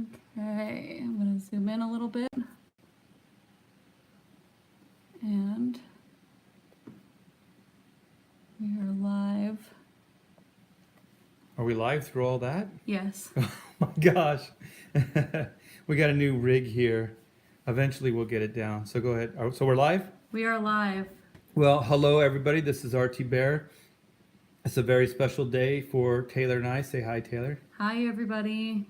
Okay, I'm going to zoom in a little bit. And we are live. Are we live through all that? Yes. Oh my gosh. We got a new rig here. Eventually we'll get it down. So go ahead. So we're live? We are live. Well, hello everybody. This is RT Bear. It's a very special day for Taylor and I. Say hi, Taylor. Hi, everybody.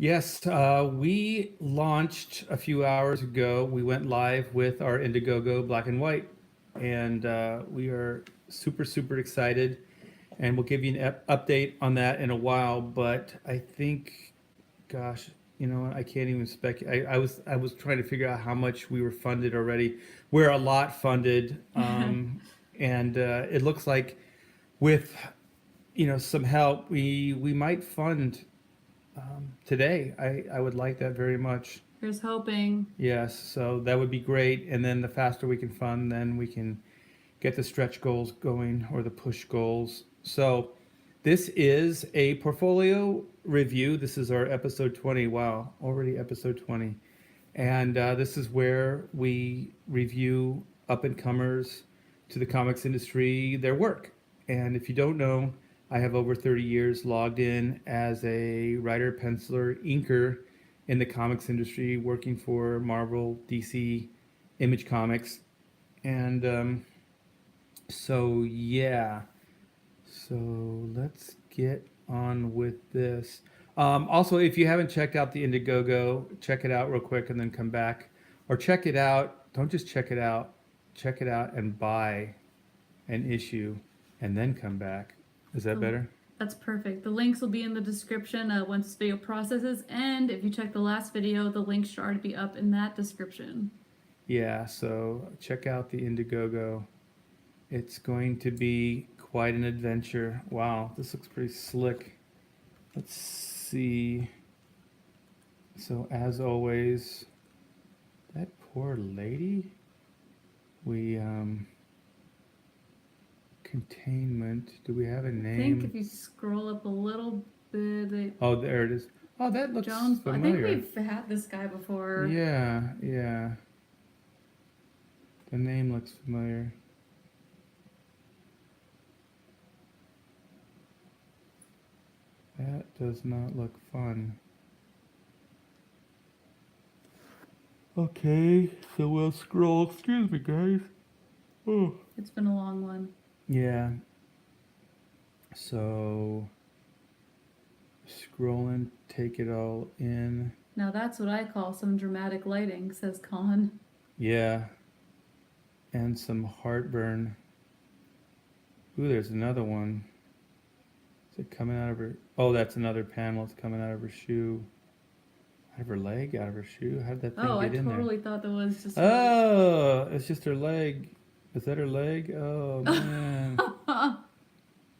Yes, we launched a few hours ago. We went live with our Indiegogo Black and White. And we are super, super excited. And we'll give you an update on that in a while. But I think, gosh, you know, I can't even speculate. I was trying to figure out how much we were funded already. We're a lot funded, and it looks like with some help, we might fund today. I would like that very much. Here's hoping. Yes, so that would be great. And then the faster we can fund, then we can get the stretch goals going or the push goals. So this is a portfolio review. This is our episode 20. Wow, already episode 20. And this is where we review up and comers to the comics industry, their work. And if you don't know, I have over 30 years logged in as a writer, penciler, inker in the comics industry, working for Marvel, DC, Image Comics. And so, yeah. So let's get on with this. Also, if you haven't checked out the Indiegogo, check it out real quick and then come back. Or check it out. Don't just check it out. Check it out and buy an issue and then come back. Is that better? That's perfect. The links will be in the description once this video processes. And if you check the last video, the links should already be up in that description. Yeah, so check out the Indiegogo. It's going to be quite an adventure. Wow, this looks pretty slick. Let's see. So as always, that poor lady. We containment. Do we have a name? I think if you scroll up a little bit. Oh, there it is. Oh, that looks Jones. familiar. I think we've had this guy before. Yeah, yeah. The name looks familiar. That does not look fun. Okay, so we'll scroll. Excuse me, guys. Oh. It's been a long one. Yeah. So, scrolling, take it all in. Now that's what I call some dramatic lighting, says Colin. Yeah. And some heartburn. Ooh, there's another one. Is it coming out of her? Oh, that's another panel. It's coming out of her shoe. Out of her leg? Out of her shoe? How did that thing get in there? Oh, I totally thought that was just... Oh, it's just her leg. Is that her leg? Oh, man.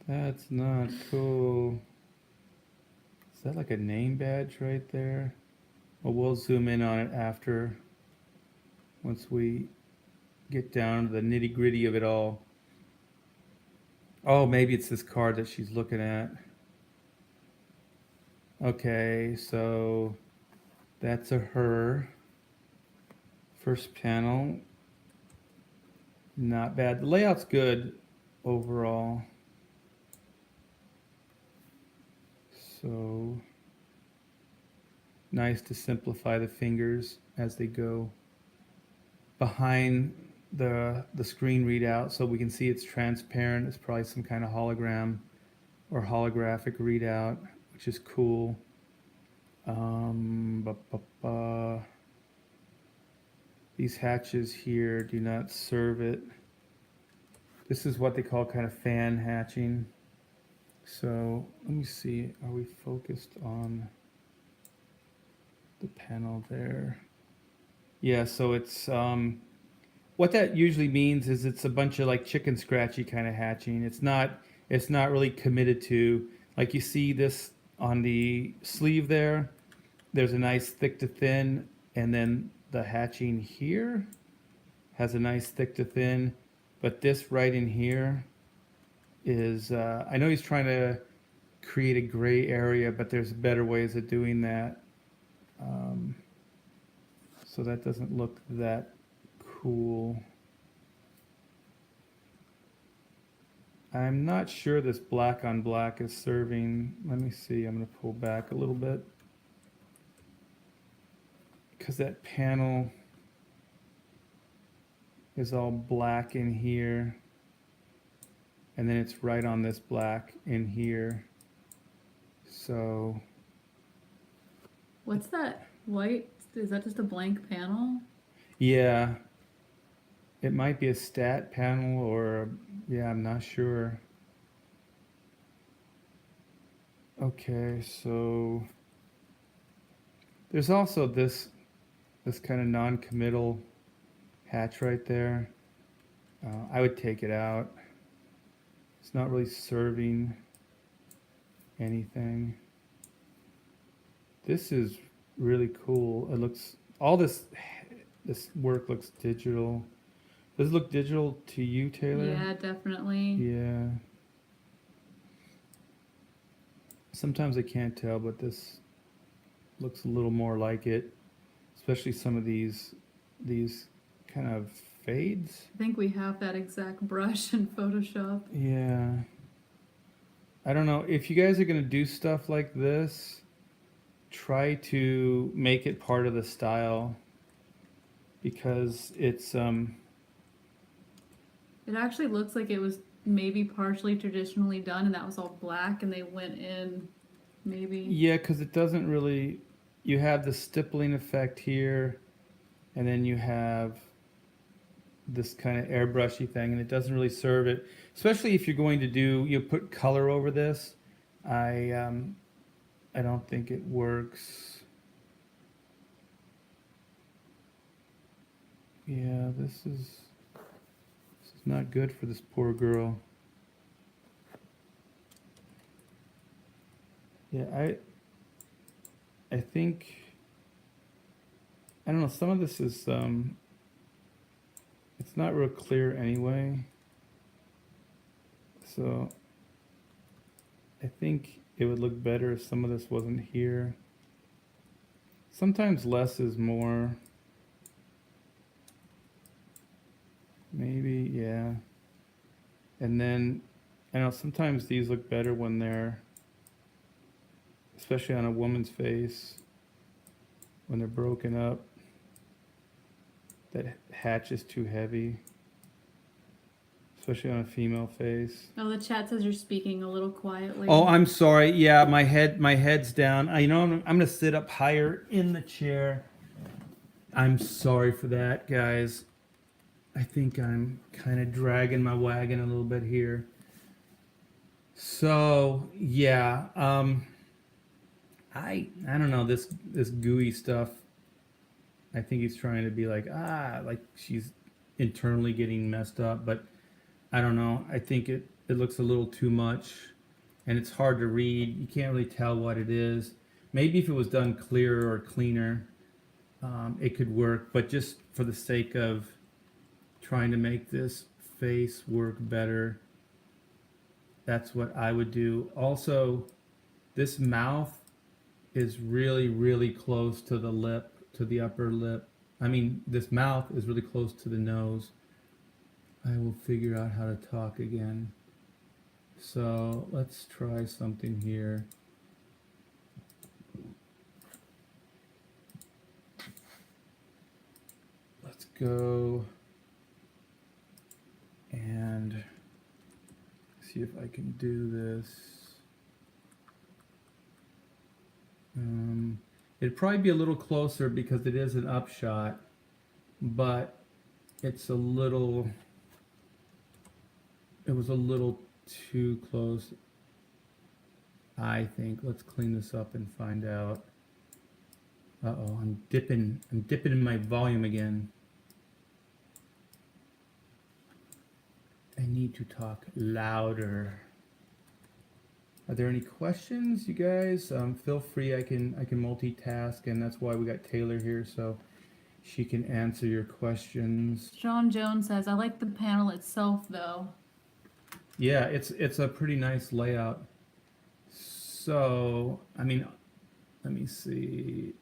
That's not cool. Is that like a name badge right there? Well, we'll zoom in on it after. Once we get down to the nitty gritty of it all. Oh, maybe it's this card that she's looking at. Okay, so that's a her. First panel. Not bad. The layout's good overall. So nice to simplify the fingers as they go behind the screen readout so we can see it's transparent. It's probably some kind of hologram or holographic readout, which is cool. These hatches here do not serve it. This is what they call kind of fan hatching. So let me see, are we focused on the panel there? Yeah, so it's what that usually means is it's a bunch of like chicken scratchy kind of hatching. It's not really committed to, like you see this on the sleeve there. There's a nice thick to thin, and then the hatching here has a nice thick to thin, but this right in here is, I know he's trying to create a gray area, but there's better ways of doing that. So that doesn't look that cool. I'm not sure this black on black is serving. Let me see. I'm going to pull back a little bit. Because that panel is all black in here. And then it's right on this black in here. So. What's that white? Is that just a blank panel? Yeah. It might be a stat panel or, yeah, I'm not sure. Okay, so there's also this kind of non-committal hatch right there. I would take it out. It's not really serving anything. This is really cool. It looks, all this work looks digital. Does it look digital to you, Taylor? Yeah, definitely. Yeah. Sometimes I can't tell, but this looks a little more like it, especially some of these kind of fades. I think we have that exact brush in Photoshop. Yeah. I don't know. If you guys are going to do stuff like this, try to make it part of the style because it's It actually looks like it was maybe partially traditionally done and that was all black and they went in maybe. yeah, because it doesn't really, you have the stippling effect here and then you have this kind of airbrushy thing and it doesn't really serve it, especially if you're going to do, you put color over this. I don't think it works. Yeah, this is not good for this poor girl. Yeah, I think, I don't know, some of this is it's not real clear anyway. So I think it would look better if some of this wasn't here. Sometimes less is more. Maybe, yeah. And then, I know sometimes these look better when they're, especially on a woman's face, when they're broken up. That hatch is too heavy, especially on a female face. Oh, the chat says you're speaking a little quietly. Oh, I'm sorry. Yeah, my head's down. I'm gonna sit up higher in the chair. I'm sorry for that, guys. I think I'm kind of dragging my wagon a little bit here. So yeah, I don't know this gooey stuff. I think he's trying to be like she's internally getting messed up, but I don't know. I think it looks a little too much, and it's hard to read. You can't really tell what it is. Maybe if it was done clearer or cleaner, it could work. But just for the sake of trying to make this face work better, that's what I would do. Also, this mouth is really, really close to the lip, to the upper lip. I mean, this mouth is really close to the nose. I will figure out how to talk again. So let's try something here. Let's go and see if I can do this. It'd probably be a little closer because it is an upshot, but it's a little, it was a little too close, I think. Let's clean this up and find out. Uh-oh, I'm dipping in my volume again. I need to talk louder. Are there any questions, you guys? Feel free. I can multitask, and that's why we got Taylor here, so she can answer your questions. John Jones says, I like the panel itself, though. Yeah, it's a pretty nice layout. So, I mean, let me see.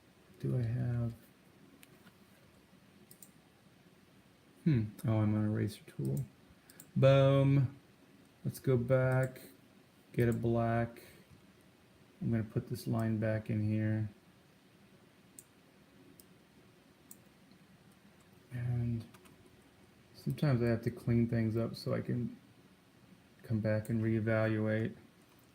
do I have? Oh, I'm on eraser tool. Boom. Let's go back, get a black. I'm going to put this line back in here. And sometimes I have to clean things up so I can come back and reevaluate.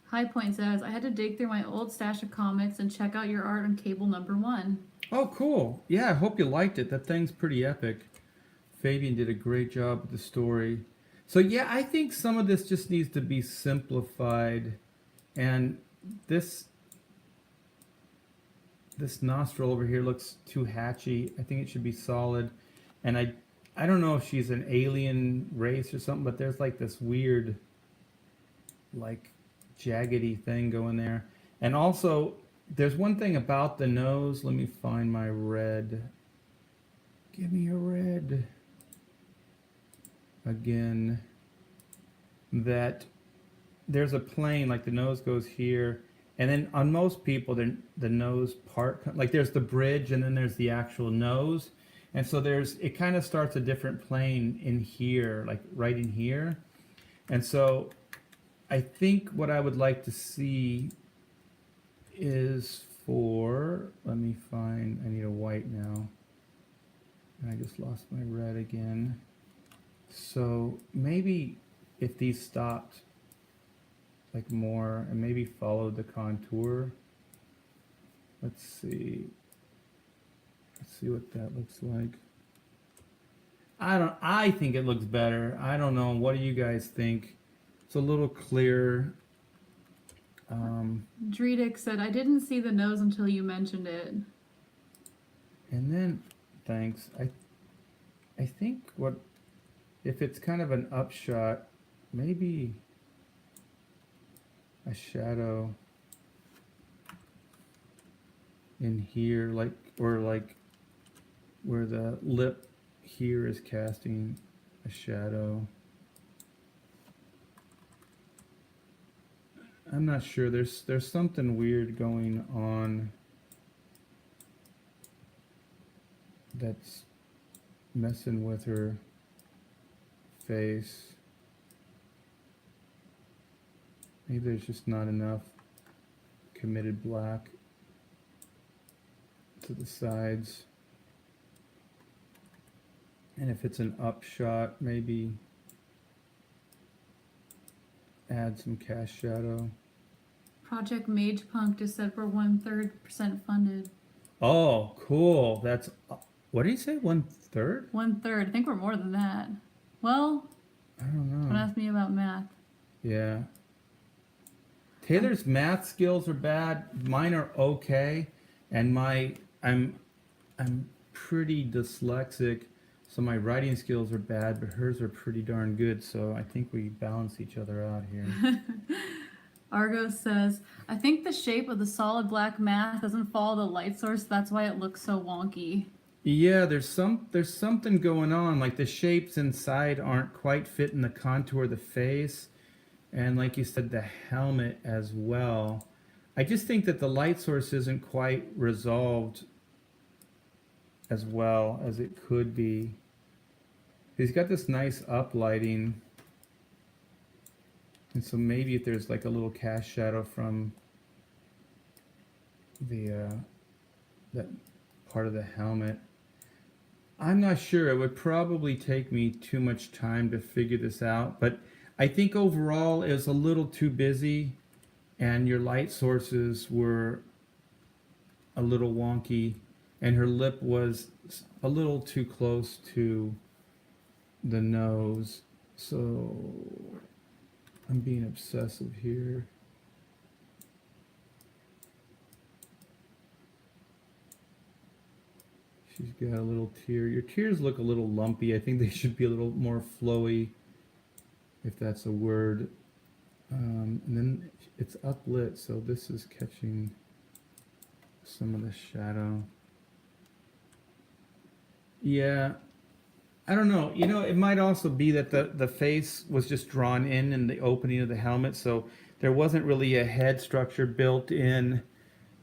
High Point says, I had to dig through my old stash of comics and check out your art on Cable #1. Oh, cool. Yeah, I hope you liked it. That thing's pretty epic. Fabian did a great job with the story. So yeah, I think some of this just needs to be simplified. And this nostril over here looks too hatchy. I think it should be solid. And I don't know if she's an alien race or something, but there's like this weird, like, jaggedy thing going there. And also, there's one thing about the nose. Let me find my red. Give me a red. Again, that there's a plane, like the nose goes here. And then on most people, the nose part, like there's the bridge and then there's the actual nose. And so it kind of starts a different plane in here, like right in here. And so I think what I would like to see is let me find, I need a white now. And I just lost my red again. So maybe if these stopped like more and maybe followed the contour. Let's see what that looks like. I think it looks better. I don't know. What do you guys think? It's a little clearer. Dredic said, I didn't see the nose until you mentioned it. And then, thanks. I think if it's kind of an upshot, maybe a shadow in here, or where the lip here is casting a shadow. I'm not sure. There's something weird going on that's messing with her face. Maybe there's just not enough committed black to the sides. And if it's an upshot, maybe add some cast shadow. Project Mage Punk just said we're 1/3% funded. Oh, cool. That's, what did he say? 1/3? 1/3. I think we're more than that. Well, I don't know. don't ask me about math. Yeah. Taylor's math skills are bad. Mine are okay. And I'm pretty dyslexic, so my writing skills are bad, but hers are pretty darn good. So I think we balance each other out here. Argo says, I think the shape of the solid black math doesn't follow the light source. That's why it looks so wonky. Yeah, there's something going on. Like the shapes inside aren't quite fitting the contour of the face. And like you said, the helmet as well. I just think that the light source isn't quite resolved as well as it could be. He's got this nice uplighting. And so maybe if there's like a little cast shadow from that part of the helmet. I'm not sure. It would probably take me too much time to figure this out, but I think overall it was a little too busy and your light sources were a little wonky and her lip was a little too close to the nose. So I'm being obsessive here. She's got a little tear. Your tears look a little lumpy. I think they should be a little more flowy, if that's a word. And then it's uplit, so this is catching some of the shadow. Yeah, I don't know. You know, it might also be that the face was just drawn in the opening of the helmet, so there wasn't really a head structure built in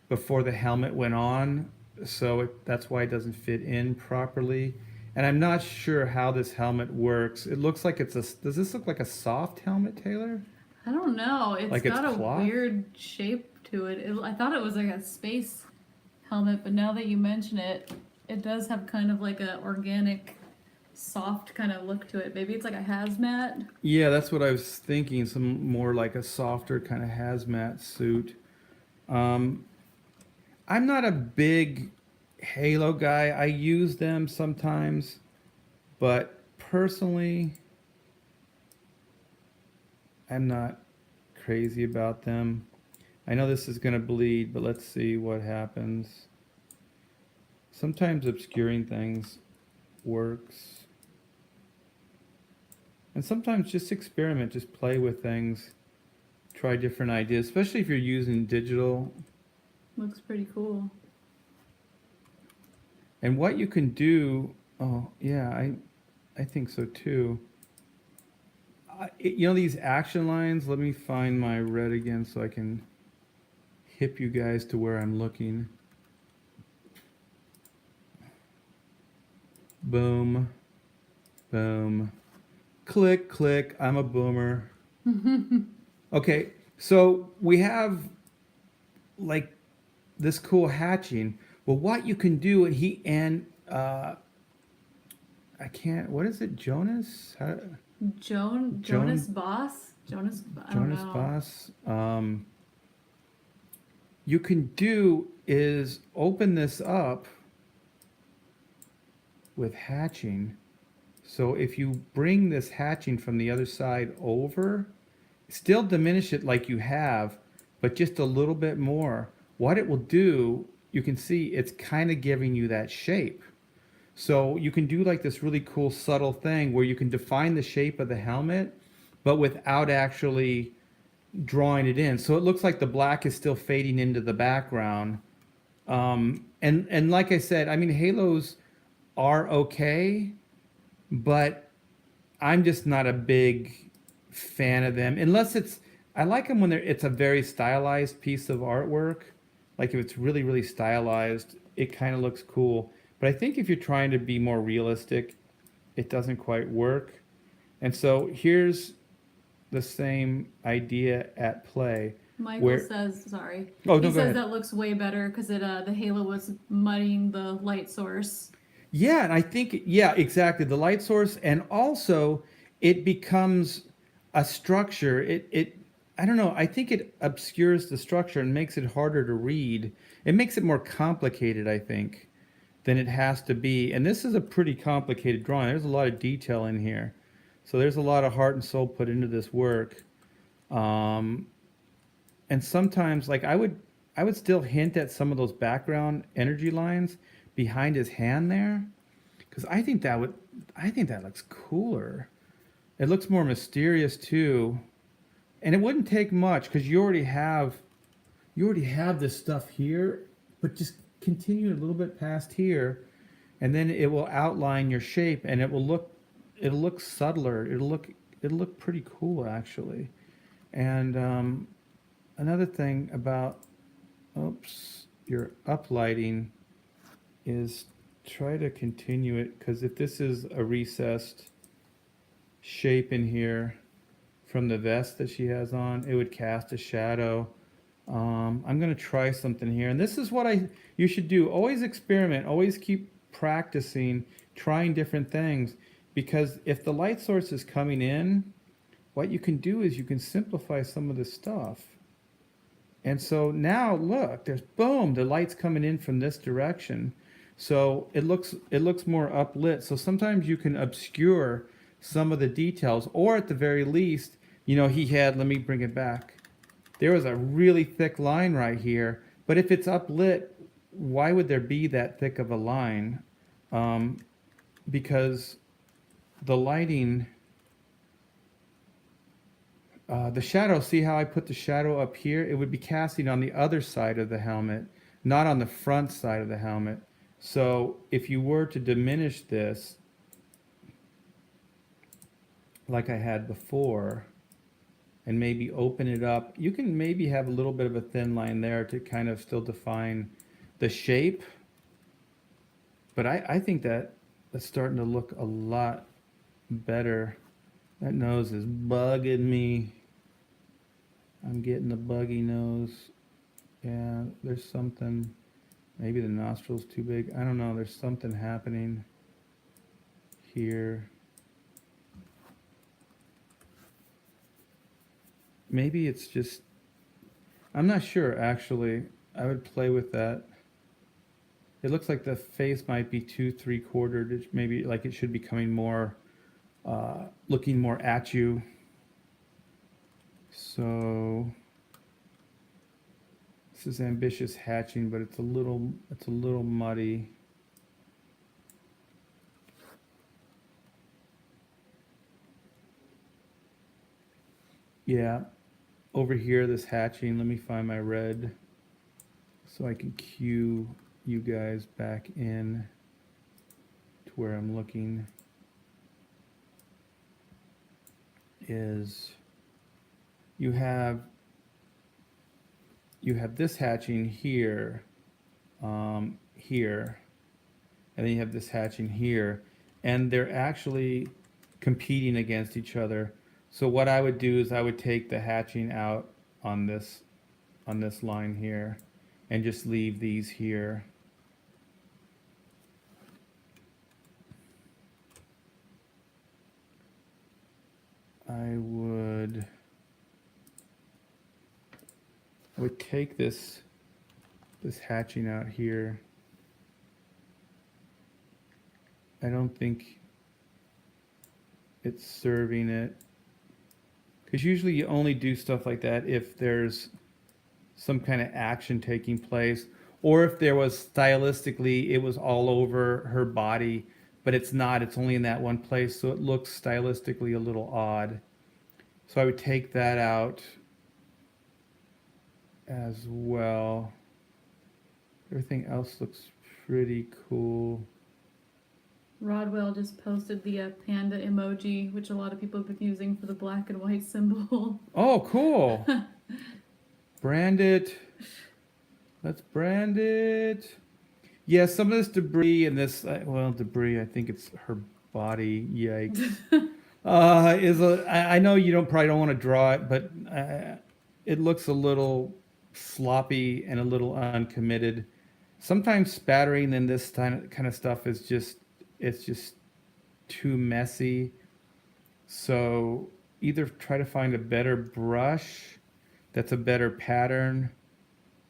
before the helmet went on. so that's why it doesn't fit in properly. And I'm not sure how this helmet works. It looks like it's a. Does this look like a soft helmet, Taylor? I don't know. It's Like it's got a cloth? weird shape to it. I thought it was like a space helmet, but now that you mention it, it does have kind of like a organic, soft kind of look to it. Maybe it's like a hazmat. Yeah, that's what I was thinking. Some more like a softer kind of hazmat suit. Um, I'm not a big Halo guy. I use them sometimes, but personally, I'm not crazy about them. I know this is going to bleed, but let's see what happens. Sometimes obscuring things works. And sometimes just experiment, just play with things, try different ideas, especially if you're using digital. Looks pretty cool. And what you can do, oh yeah, I think so too. You know these action lines, let me find my red again so I can hip you guys to where I'm looking. Boom, boom, click, click, I'm a boomer. Okay, so we have like this cool hatching. Well, what you can do, I can't. What is it, Jonas? Jonas Boss? I don't Jonas know. Boss. You can do is open this up with hatching. So if you bring this hatching from the other side over, still diminish it like you have, but just a little bit more. What it will do, you can see it's kind of giving you that shape. So you can do like this really cool subtle thing where you can define the shape of the helmet, but without actually drawing it in. So it looks like the black is still fading into the background. And like I said, I mean, halos are okay, but I'm just not a big fan of them unless I like them when it's a very stylized piece of artwork. Like if it's really, really stylized, it kind of looks cool. But I think if you're trying to be more realistic, it doesn't quite work. And so here's the same idea at play. Michael says, sorry. Oh, no, He go says ahead. that looks way better because the halo was muddying the light source. Yeah, and I think, yeah, exactly. The light source, and also it becomes a structure. I don't know. I think it obscures the structure and makes it harder to read. It makes it more complicated, I think, than it has to be. And this is a pretty complicated drawing. There's a lot of detail in here. So there's a lot of heart and soul put into this work. And sometimes, like I would still hint at some of those background energy lines behind his hand there, because I think that looks cooler. It looks more mysterious too, and it wouldn't take much because you already have this stuff here, but just continue a little bit past here, and then it will outline your shape, and it'll look subtler. It'll look pretty cool actually. And another thing about your uplighting is try to continue it, because if this is a recessed shape in here from the vest that she has on, it would cast a shadow. I'm going to try something here, and this is what you should do. Always experiment, always keep practicing, trying different things, because if the light source is coming in, what you can do is you can simplify some of this stuff. And so now look, there's boom, the light's coming in from this direction. So it looks more uplit. So sometimes you can obscure some of the details, or at the very least, he had, let me bring it back. There was a really thick line right here, but if it's uplit, why would there be that thick of a line? Because the lighting, the shadow, see how I put the shadow up here? It would be casting on the other side of the helmet, not on the front side of the helmet. So if you were to diminish this, like I had before, and maybe open it up, you can maybe have a little bit of a thin line there to kind of still define the shape. But I think that's starting to look a lot better. That nose is bugging me. I'm getting the buggy nose. Yeah, there's something. Maybe the nostril's too big. I don't know. There's something happening here. Maybe it's just. I'm not sure, actually. I would play with that. It looks like the face might be 2 3/4. Maybe like it should be coming more, looking more at you. So this is ambitious hatching, but it's a little muddy. Yeah, over here, this hatching. Let me find my red, so I can cue you guys back in to where I'm looking. Is you have this hatching here, here, and then you have this hatching here, and they're actually competing against each other. So what I would do is I would take the hatching out on this line here, and just leave these here. I would take this hatching out here. I don't think it's serving it, because usually you only do stuff like that if there's some kind of action taking place, or if there was stylistically it was all over her body, but it's not. It's only in that one place, so it looks stylistically a little odd. So I would take that out as well. Everything else looks pretty cool. Rodwell just posted the panda emoji, which a lot of people have been using for the black and white symbol. Oh, cool. Brand it. Let's brand it. Yeah, some of this debris and this, well, debris, I think it's her body. Yikes. I know you probably don't want to draw it, but it looks a little sloppy and a little uncommitted. Sometimes spattering in this kind of stuff is just, it's just too messy. So either try to find a better brush that's a better pattern,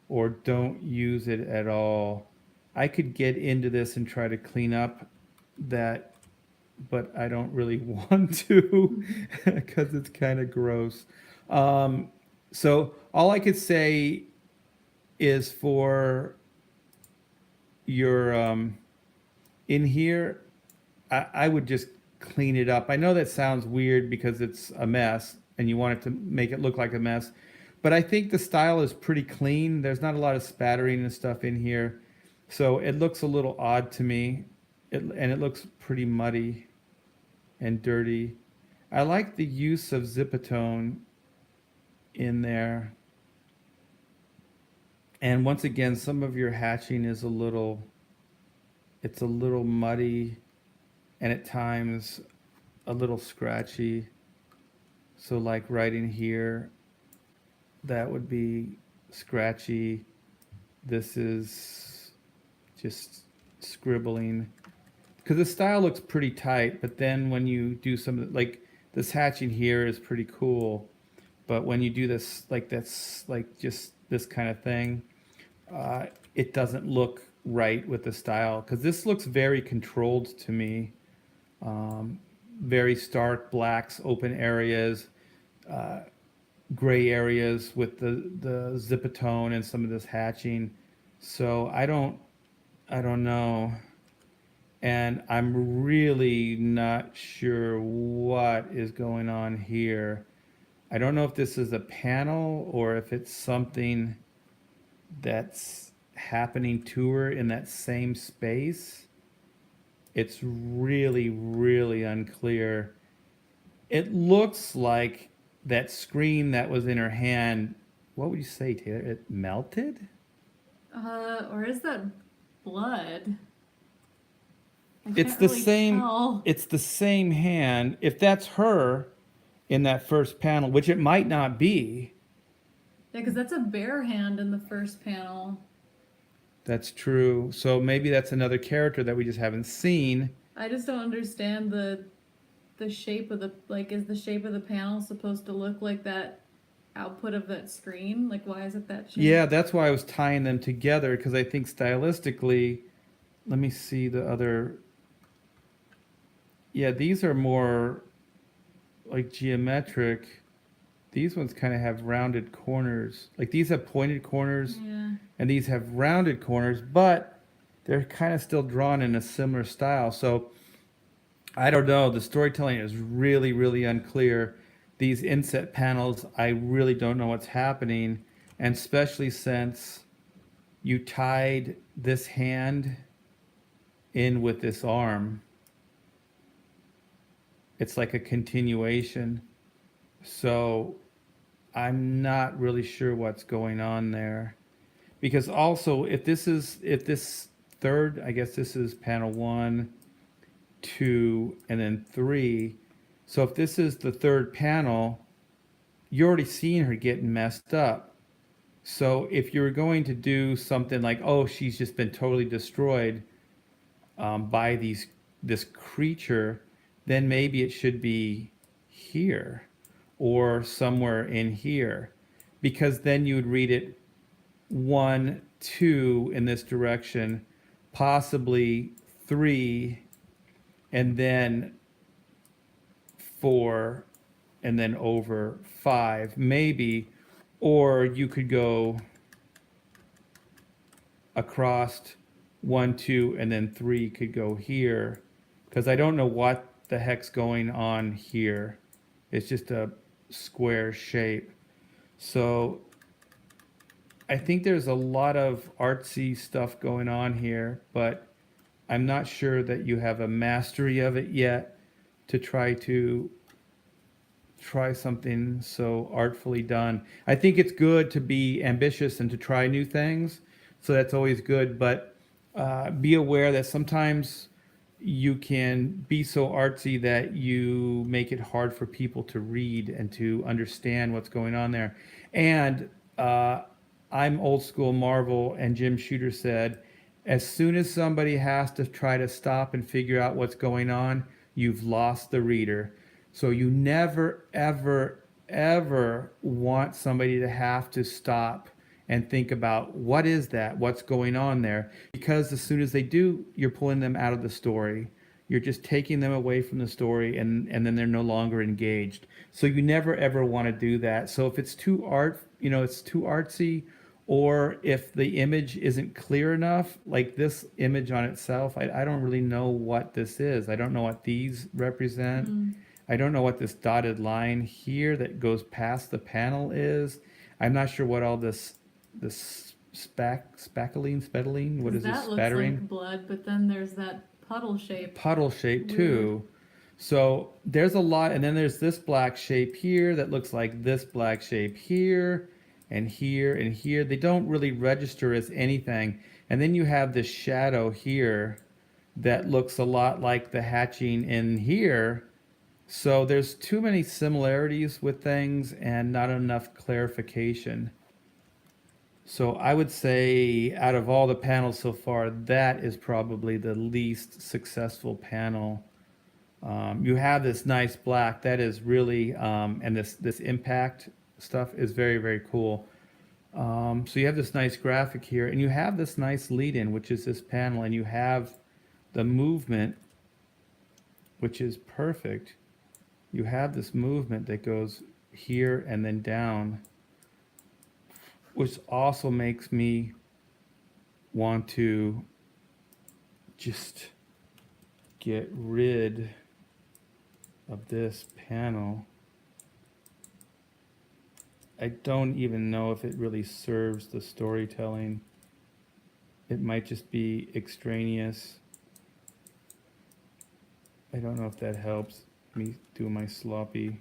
or don't use it at all. I could get into this and try to clean up that, but I don't really want to because it's kind of gross. So all I could say is for your in here, I would just clean it up. I know that sounds weird because it's a mess and you want it to make it look like a mess, but I think the style is pretty clean. There's not a lot of spattering and stuff in here, so it looks a little odd to me, and it looks pretty muddy and dirty. I like the use of Zipatone in there. And once again, some of your hatching is it's a little muddy, and at times a little scratchy. So like right in here, that would be scratchy. This is just scribbling. Because the style looks pretty tight, but then when you do some, like this hatching here is pretty cool, but when you do this, like that's like just this kind of thing, it doesn't look right with the style, because this looks very controlled to me. Very stark blacks, open areas, gray areas with the Zipatone and some of this hatching. So I don't know. And I'm really not sure what is going on here. I don't know if this is a panel or if it's something that's happening to her in that same space. It's really, really unclear. It looks like that screen that was in her hand, what would you say, Taylor? It melted? Or is that blood? I It's can't the really same. tell. It's the same hand. If that's her in that first panel, which it might not be, Yeah, because that's a bare hand in the first panel. that's true. So maybe that's another character that we just haven't seen. I just don't understand the shape of the like. Is the shape of the panel supposed to look like that output of that screen? Like, why is it that shape? Yeah, that's why I was tying them together because I think stylistically, let me see the other. Yeah, these are more like geometric. These ones kind of have rounded corners. Like these have pointed corners Yeah. and these have rounded corners, but they're kind of still drawn in a similar style. So I don't know. The storytelling is really, really unclear. These inset panels, I really don't know what's happening. And especially since you tied this hand in with this arm, it's like a continuation. So I'm not really sure what's going on there. Because also, if this third, I guess this is panel 1, 2, and then 3. So if this is the third panel, you're already seeing her getting messed up. So if you're going to do something like, oh, she's just been totally destroyed by this creature, then maybe it should be here or somewhere in here, because then you would read it 1, 2 in this direction, possibly 3, and then 4, and then over 5, maybe. Or you could go across 1, 2, and then 3 could go here. Because I don't know what the heck's going on here. It's just a square shape. So I think there's a lot of artsy stuff going on here, but I'm not sure that you have a mastery of it yet to try something so artfully done. I think it's good to be ambitious and to try new things, so that's always good. But be aware that sometimes you can be so artsy that you make it hard for people to read and to understand what's going on there. And I'm old school Marvel, and Jim Shooter said, as soon as somebody has to try to stop and figure out what's going on, you've lost the reader. So you never, ever, ever want somebody to have to stop and think about what is that, what's going on there. Because as soon as they do, you're pulling them out of the story. You're just taking them away from the story, and then they're no longer engaged. So you never ever want to do that. So if it's too it's too artsy, or if the image isn't clear enough, like this image on itself, I don't really know what this is. I don't know what these represent. I don't know what this dotted line here that goes past the panel is. I'm not sure what all this speckling, what is this, That looks spattering? like blood, but then there's that puddle shape. Puddle shape Weird. too. So there's a lot, and then there's this black shape here that looks like this black shape here, and here, and here. They don't really register as anything. And then you have this shadow here that looks a lot like the hatching in here. So there's too many similarities with things and not enough clarification. So I would say out of all the panels so far, that is probably the least successful panel. You have this nice black that is really, and this impact stuff is very, very cool. So you have this nice graphic here, and you have this nice lead-in, which is this panel, and you have the movement, which is perfect. You have this movement that goes here and then down, which also makes me want to just get rid of this panel. I don't even know if it really serves the storytelling. It might just be extraneous. I don't know if that helps me do my sloppy.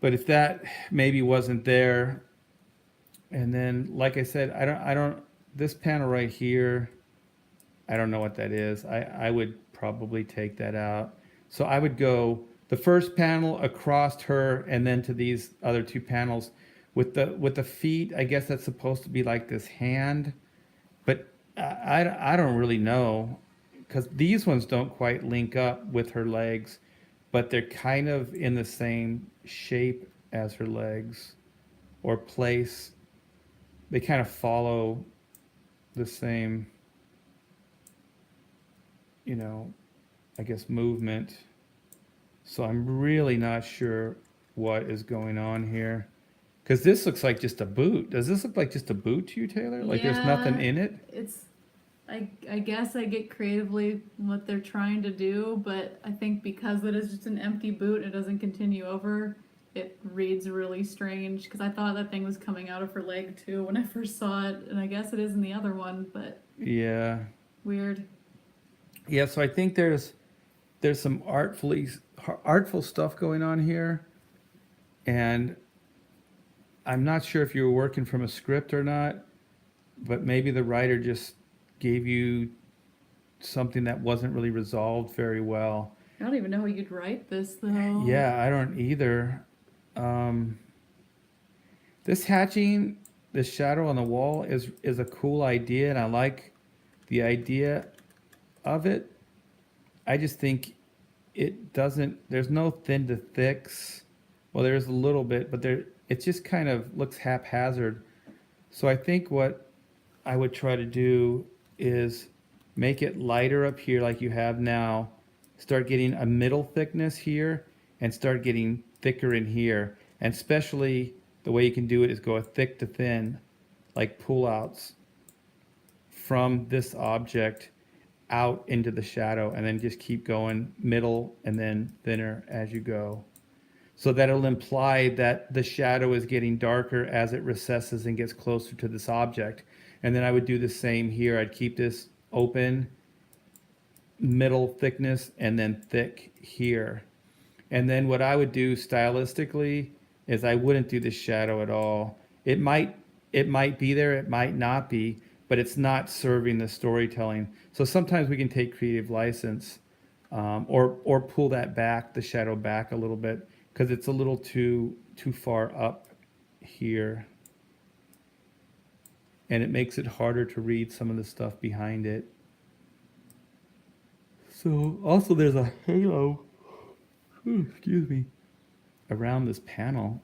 But if that maybe wasn't there, and then like I said, I don't this panel right here, I don't know what that is. I would probably take that out. So I would go the first panel across her and then to these other two panels with the feet. I guess that's supposed to be like this hand, but I don't really know because these ones don't quite link up with her legs, but they're kind of in the same shape as her legs or place. They kind of follow the same, you know, I guess movement. So I'm really not sure what is going on here. Because this looks like just a boot. Does this look like just a boot to you, Taylor? Like there's nothing Yeah, in it? it's. I guess I get creatively what they're trying to do, but I think because it is just an empty boot, it doesn't continue over. It reads really strange because I thought that thing was coming out of her leg too when I first saw it, and I guess it is in the other one, but Yeah. weird. Yeah, so I think there's some artful stuff going on here, and I'm not sure if you were working from a script or not, but maybe the writer just gave you something that wasn't really resolved very well. I don't even know how you'd write this though. Yeah, I don't either. Um, this hatching, this shadow on the wall is a cool idea, and I like the idea of it. I just think it doesn't. There's no thin to thicks. Well, there's a little bit, but there it just kind of looks haphazard. So I think what I would try to do is make it lighter up here like you have now. Start getting a middle thickness here and start getting thicker in here. And especially the way you can do it is go a thick to thin, like pull outs from this object out into the shadow and then just keep going middle and then thinner as you go. So that'll imply that the shadow is getting darker as it recesses and gets closer to this object. And then I would do the same here. I'd keep this open, middle thickness, and then thick here. And then what I would do stylistically is I wouldn't do the shadow at all. It might be there, it might not be, but it's not serving the storytelling. So sometimes we can take creative license, or pull that back, the shadow back a little bit, because it's a little too far up here, and it makes it harder to read some of the stuff behind it. So also there's a halo, excuse me, around this panel.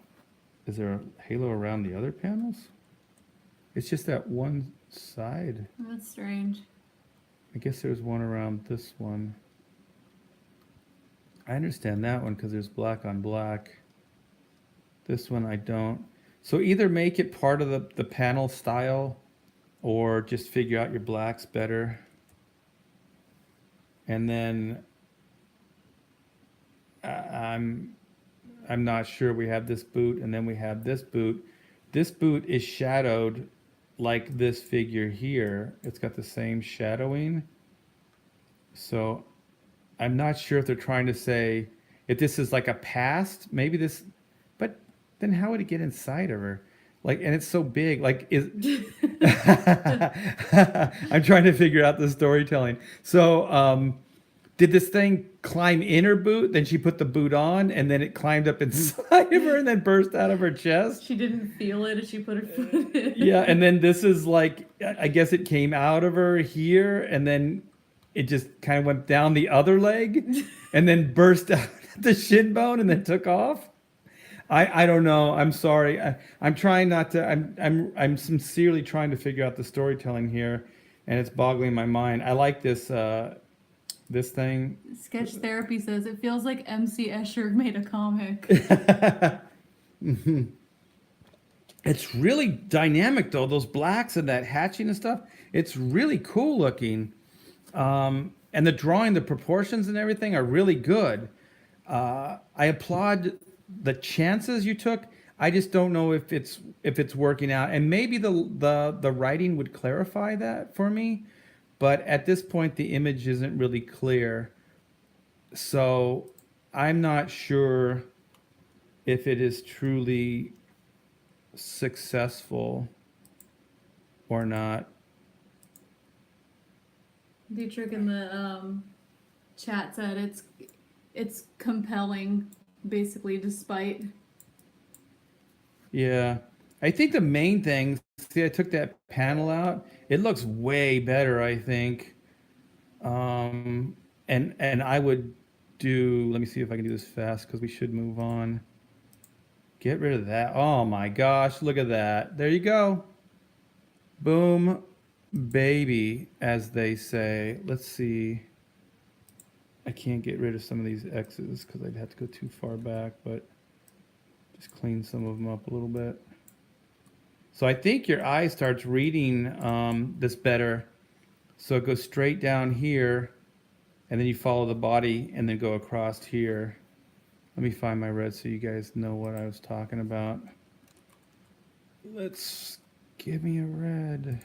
Is there a halo around the other panels? It's just that one side. That's strange. I guess there's one around this one. I understand that one because there's black on black. This one I don't. So either make it part of the panel style or just figure out your blacks better. And then I'm not sure. We have this boot and then we have this boot. This boot is shadowed like this figure here. It's got the same shadowing. So I'm not sure if they're trying to say if this is like a past, maybe this, but then how would it get inside of her? Like, and it's so big, like is I'm trying to figure out the storytelling. So, did this thing climb in her boot? Then she put the boot on, and then it climbed up inside of her, and then burst out of her chest. She didn't feel it as she put her foot in. Yeah, and then this is like, I guess it came out of her here, and then it just kind of went down the other leg, and then burst out at the shin bone, and then took off. I don't know. I'm sorry. I'm trying not to. I'm sincerely trying to figure out the storytelling here, and it's boggling my mind. I like this. This thing. Sketch Therapy says it feels like MC Escher made a comic. It's really dynamic though. Those blacks and that hatching and stuff. It's really cool looking, and the drawing, the proportions and everything are really good. I applaud the chances you took. I just don't know if it's working out, and maybe the writing would clarify that for me. But at this point, the image isn't really clear. So I'm not sure if it is truly successful or not. Dietrich in the chat said it's compelling, basically, despite. Yeah. I think the main thing, see, I took that panel out. It looks way better, I think. And I would do, let me see if I can do this fast because we should move on. Get rid of that. Oh my gosh, look at that. There you go. Boom, baby, as they say. Let's see. I can't get rid of some of these X's because I'd have to go too far back, but just clean some of them up a little bit. So I think your eye starts reading this better. So it goes straight down here, and then you follow the body and then go across here. Let me find my red so you guys know what I was talking about. Let's give me a red.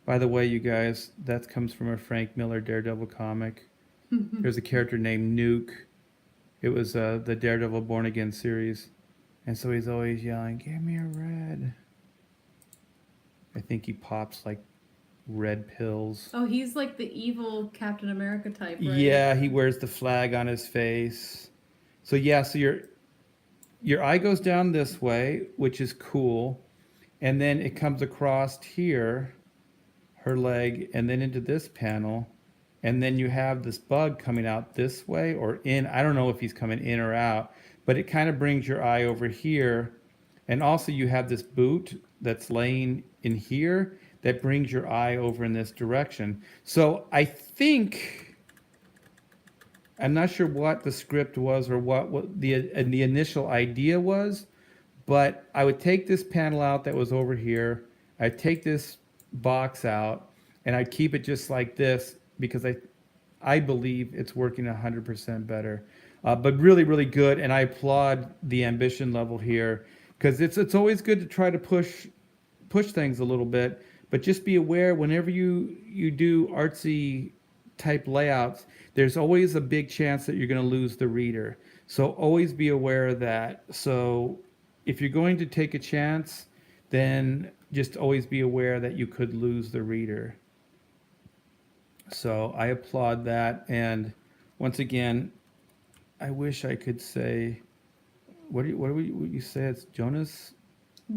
By the way, you guys, that comes from a Frank Miller Daredevil comic. There's a character named Nuke. It was the Daredevil Born Again series. And so he's always yelling, give me a red. I think he pops like red pills. Oh, he's like the evil Captain America type, right? Yeah, he wears the flag on his face. So yeah, so your eye goes down this way, which is cool. And then it comes across here, her leg, and then into this panel. And then you have this bug coming out this way or in. I don't know if he's coming in or out, but it kind of brings your eye over here. And also you have this boot that's laying in here that brings your eye over in this direction. So I think, I'm not sure what the script was or what the initial idea was, but I would take this panel out that was over here. I'd take this box out and I'd keep it just like this because I believe it's working 100% better. But really, really good. And I applaud the ambition level here because it's always good to try to push things a little bit, but just be aware whenever you do artsy type layouts, there's always a big chance that you're going to lose the reader. So always be aware of that. So if you're going to take a chance, then just always be aware that you could lose the reader. So I applaud that. And once again, I wish I could say, what you say? It's Jonas?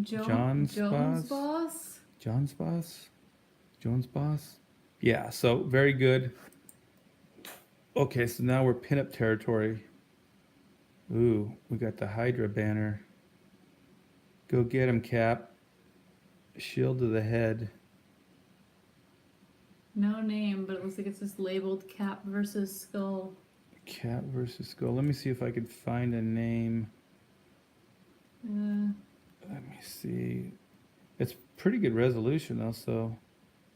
John's Boss? John's boss? Yeah, so very good. Okay, so now we're pinup territory. Ooh, we got the Hydra banner. Go get him, Cap. Shield to the head. No name, but it looks like it's just labeled Cap versus Skull. Cap versus Skull. Let me see if I could find a name. Let me see. It's pretty good resolution though, so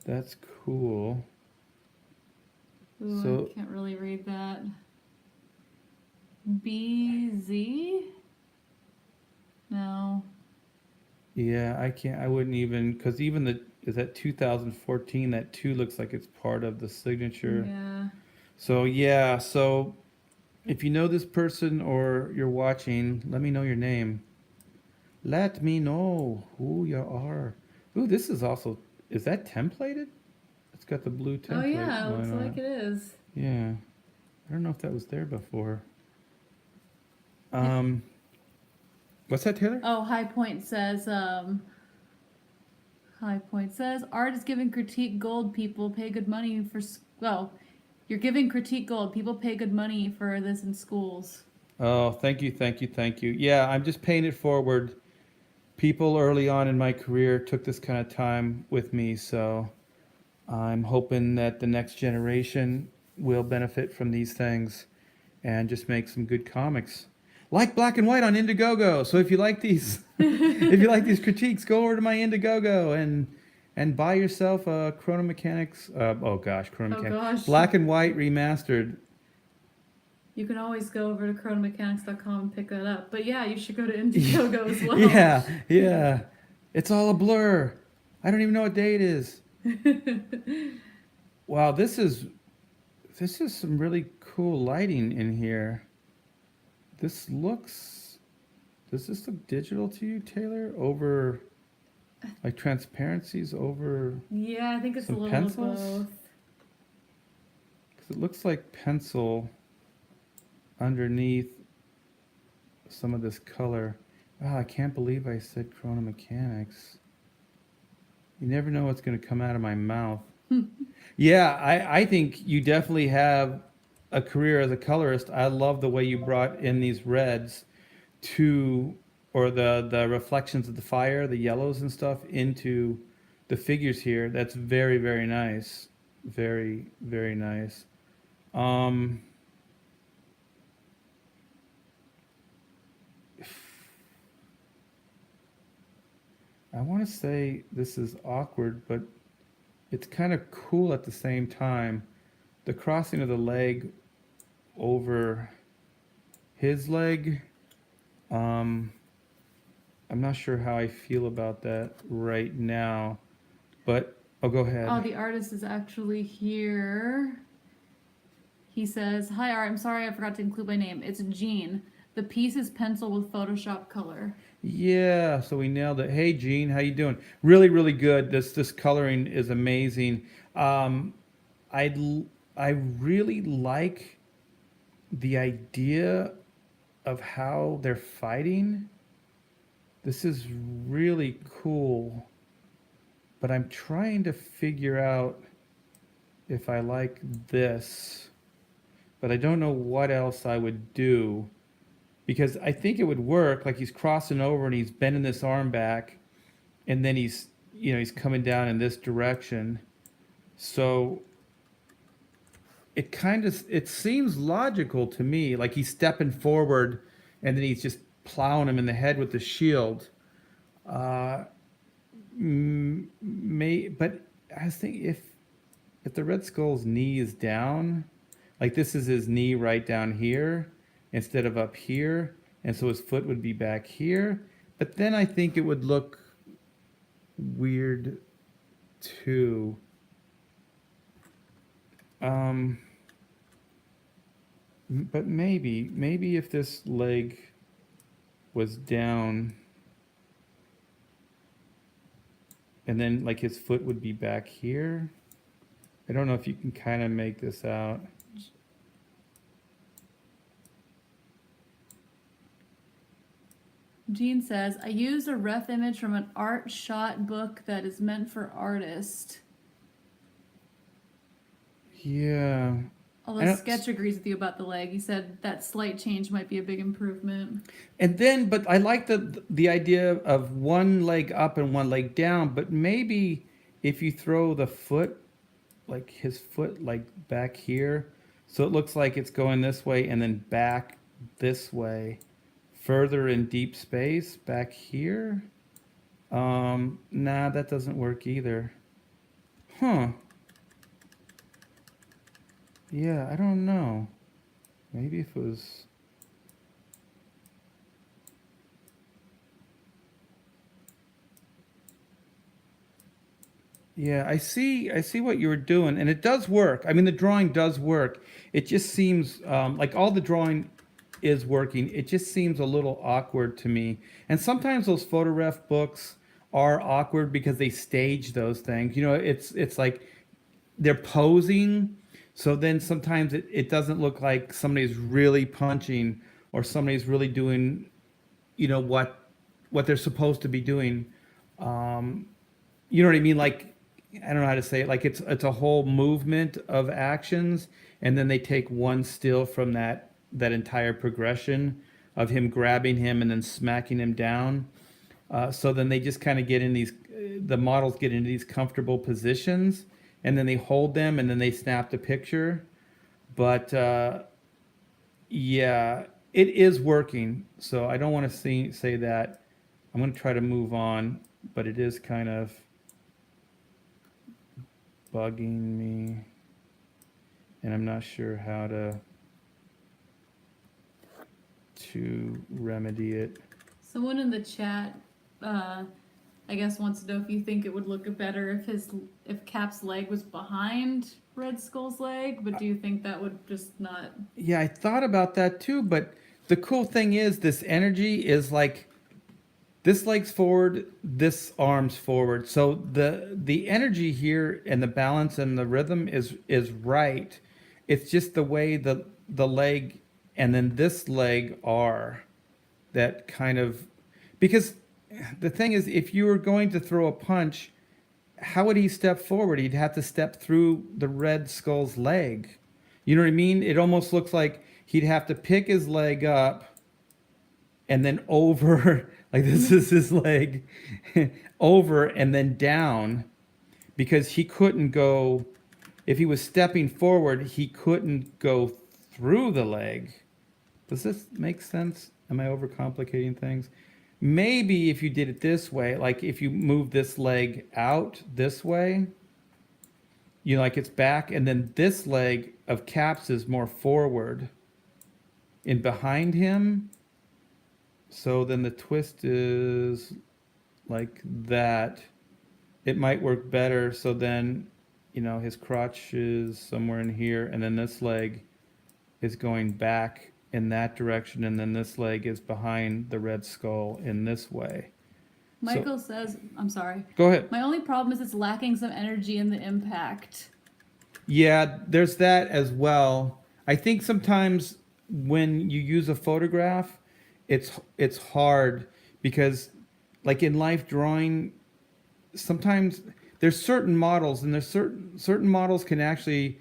that's cool. Ooh, So I can't really read that. BZ? No. yeah, I wouldn't even, because even is that 2014, that 2 looks like it's part of the signature. Yeah. So yeah, so if you know this person or you're watching, let me know your name. Let me know who you are. Ooh, this is also, is that templated? It's got the blue template. Oh yeah, it line looks on like it is. Yeah. I don't know if that was there before. What's that, Taylor? Oh, High Point says, art is giving critique gold, people pay good money for, well, you're giving critique gold, people pay good money for this in schools. Oh, thank you. Yeah, I'm just paying it forward. People early on in my career took this kind of time with me, so I'm hoping that the next generation will benefit from these things and just make some good comics. Like Black and White on Indiegogo. So if you like these if you like these critiques, go over to my Indiegogo and buy yourself a Chrono Mechanics Chrono Mechanics. Black and White Remastered. You can always go over to chronomechanics.com and pick that up. But yeah, you should go to Indiegogo as well. Yeah. It's all a blur. I don't even know what day it is. Wow, this is some really cool lighting in here. Does this look digital to you, Taylor? Over, like transparencies over. Yeah, I think it's a some little pencils? of both. 'Cause it looks like pencil underneath some of this color. Wow, I can't believe I said Chrono Mechanics. You never know what's going to come out of my mouth. Yeah, I think you definitely have a career as a colorist. I love the way you brought in these reds to, or the reflections of the fire, the yellows and stuff into the figures here. That's very, very nice. Very, very nice. Um, I want to say this is awkward, but it's kind of cool at the same time. The crossing of the leg over his leg. I'm not sure how I feel about that right now, but I'll go ahead. Oh, the artist is actually here. He says, "Hi Art, I'm sorry I forgot to include my name. It's Gene. The piece is pencil with Photoshop color." Yeah, so we nailed it. Hey, Gene, how you doing? Really, really good. This coloring is amazing. I I really like the idea of how they're fighting. This is really cool, but I'm trying to figure out if I like this, but I don't know what else I would do, because I think it would work. Like he's crossing over and he's bending this arm back, and then he's coming down in this direction. So it seems logical to me, like he's stepping forward and then he's just plowing him in the head with the shield. But I was thinking, if the Red Skull's knee is down, like this is his knee right down here instead of up here, and so his foot would be back here, but then I think it would look weird too. But maybe if this leg was down and then like his foot would be back here. I don't know if you can kind of make this out. Gene says, "I used a ref image from an art shot book that is meant for artists." Yeah. Although Sketch agrees with you about the leg. He said that slight change might be a big improvement. And then, but I like the idea of one leg up and one leg down, but maybe if you throw the foot, like his foot like back here, so it looks like it's going this way and then back this way, further in deep space back here. Nah, that doesn't work either. Huh. Yeah, I don't know. Maybe if it was... Yeah, I see what you were doing, and it does work. I mean, the drawing does work. It just seems like all the drawing is working. It just seems a little awkward to me. And sometimes those photograph books are awkward because they stage those things. You know, it's like they're posing. So then sometimes it doesn't look like somebody's really punching or somebody's really doing, you know, what they're supposed to be doing. You know what I mean? Like, I don't know how to say it. Like it's a whole movement of actions, and then they take one still from that entire progression of him grabbing him and then smacking him down. So then they just kind of get in these, the models get into these comfortable positions, and then they hold them, and then they snap the picture. But yeah, it is working. So I don't want to say that. I'm going to try to move on, but it is kind of bugging me, and I'm not sure how to remedy it. Someone in the chat, I guess, wants to know if you think it would look better if Cap's leg was behind Red Skull's leg, but do you think that would just not? Yeah, I thought about that too, but the cool thing is this energy is like this leg's forward, this arm's forward. So the energy here and the balance and the rhythm is right. It's just the way the leg and then this leg are that kind of, because the thing is, if you were going to throw a punch, how would he step forward? He'd have to step through the Red Skull's leg. You know what I mean? It almost looks like he'd have to pick his leg up and then over, like this is his leg, over and then down, because he couldn't go, if he was stepping forward, he couldn't go through the leg. Does this make sense? Am I overcomplicating things? Maybe if you did it this way, like if you move this leg out this way, you know, like it's back, and then this leg of Caps is more forward and behind him. So then the twist is like that. It might work better. So then, you know, his crotch is somewhere in here, and then this leg is going back in that direction, and then this leg is behind the Red Skull in this way. Michael says, I'm sorry. Go ahead. My only problem is it's lacking some energy in the impact. Yeah, there's that as well. I think sometimes when you use a photograph, it's hard because, like in life drawing, sometimes there's certain models, and there's certain models can actually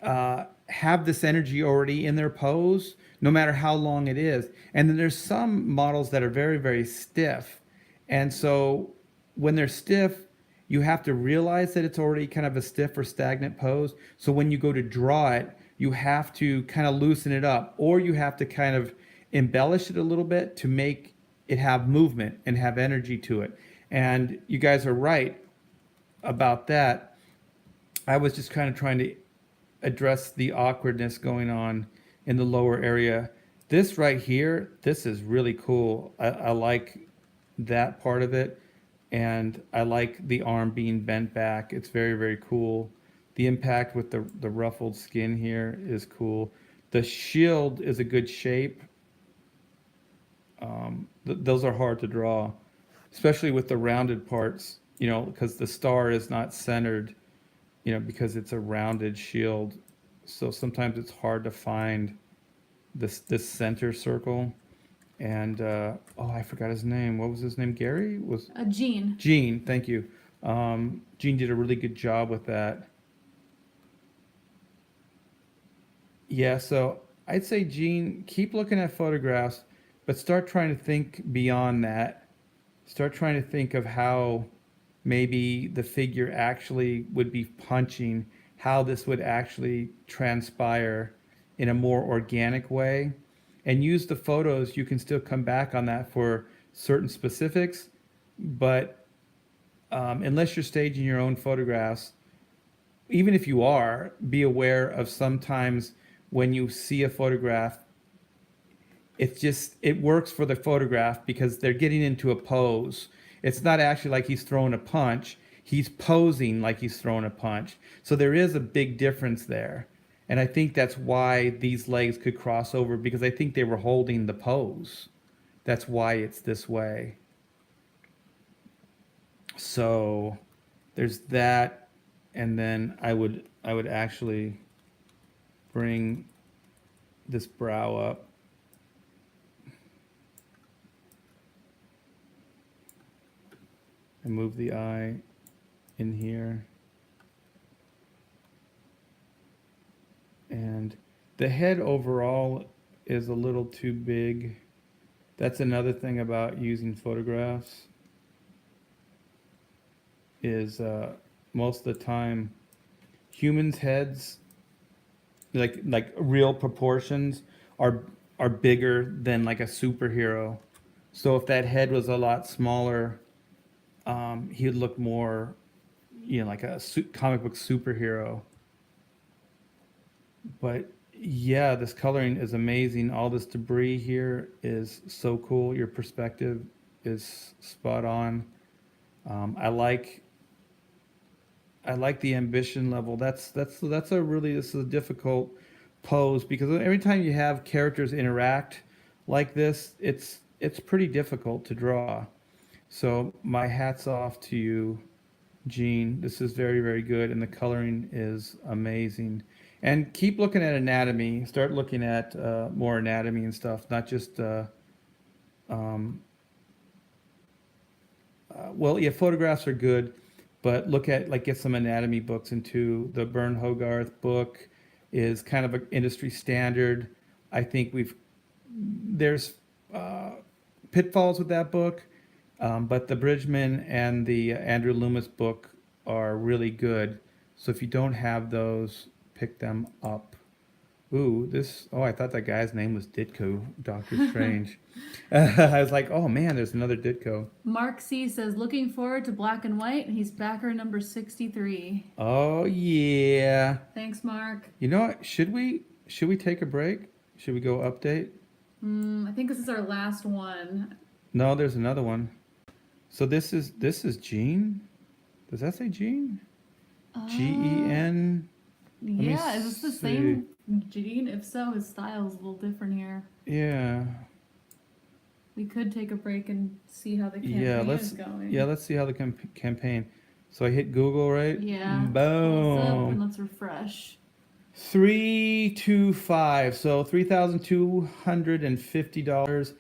have this energy already in their pose, no matter how long it is. And then there's some models that are very, very stiff. And so when they're stiff, you have to realize that it's already kind of a stiff or stagnant pose. So when you go to draw it, you have to kind of loosen it up, or you have to kind of embellish it a little bit to make it have movement and have energy to it. And you guys are right about that. I was just kind of trying to address the awkwardness going on in the lower area. This right here, this is really cool. I like that part of it, and I like the arm being bent back. It's very, very cool. The impact with the ruffled skin here is cool. The shield is a good shape. Those are hard to draw, especially with the rounded parts, you know, because the star is not centered, you know, because it's a rounded shield. So sometimes it's hard to find this center circle. And oh, I forgot his name. What was his name? Gary? Was Gene. Gene, thank you. Gene did a really good job with that. Yeah, so I'd say, Gene, keep looking at photographs, but start trying to think beyond that. Start trying to think of how maybe the figure actually would be punching, how this would actually transpire in a more organic way. And use the photos. You can still come back on that for certain specifics, but unless you're staging your own photographs, even if you are, be aware of sometimes when you see a photograph, it works for the photograph because they're getting into a pose. It's not actually like he's throwing a punch. He's posing like he's throwing a punch. So there is a big difference there. And I think that's why these legs could cross over, because I think they were holding the pose. That's why it's this way. So there's that. And then I would actually bring this brow up. And move the eye in here. And the head overall is a little too big. That's another thing about using photographs, is most of the time humans' heads, like real proportions, are bigger than like a superhero. So if that head was a lot smaller, he would look more, you know, like a comic book superhero. But yeah, this coloring is amazing. All this debris here is so cool. Your perspective is spot on. I like the ambition level. This is a difficult pose, because every time you have characters interact like this, it's pretty difficult to draw. So my hat's off to you, Gene. This is very, very good, and the coloring is amazing. And keep looking at anatomy. Start looking at more anatomy and stuff, not just um, well, yeah, photographs are good, but look at like get some anatomy books into the Bern Hogarth book is kind of an industry standard. I think there's uh, pitfalls with that book, but the Bridgman and the Andrew Loomis book are really good. So if you don't have those, pick them up. Ooh, oh, I thought that guy's name was Ditko, Doctor Strange. I was like, oh man, there's another Ditko. Mark C says, looking forward to Black and White. He's backer number 63. Oh yeah. Thanks, Mark. You know what? Should we take a break? Should we go update? I think this is our last one. No, there's another one. So this is Gene? Does that say Gene? Gen? Yeah, is this the same Gene? If so, his style's a little different here. Yeah. We could take a break and see how the campaign is going. Yeah, let's see how the campaign. So I hit Google, right? Yeah. Pulls up and Boom. let's refresh. 325. So $3,250.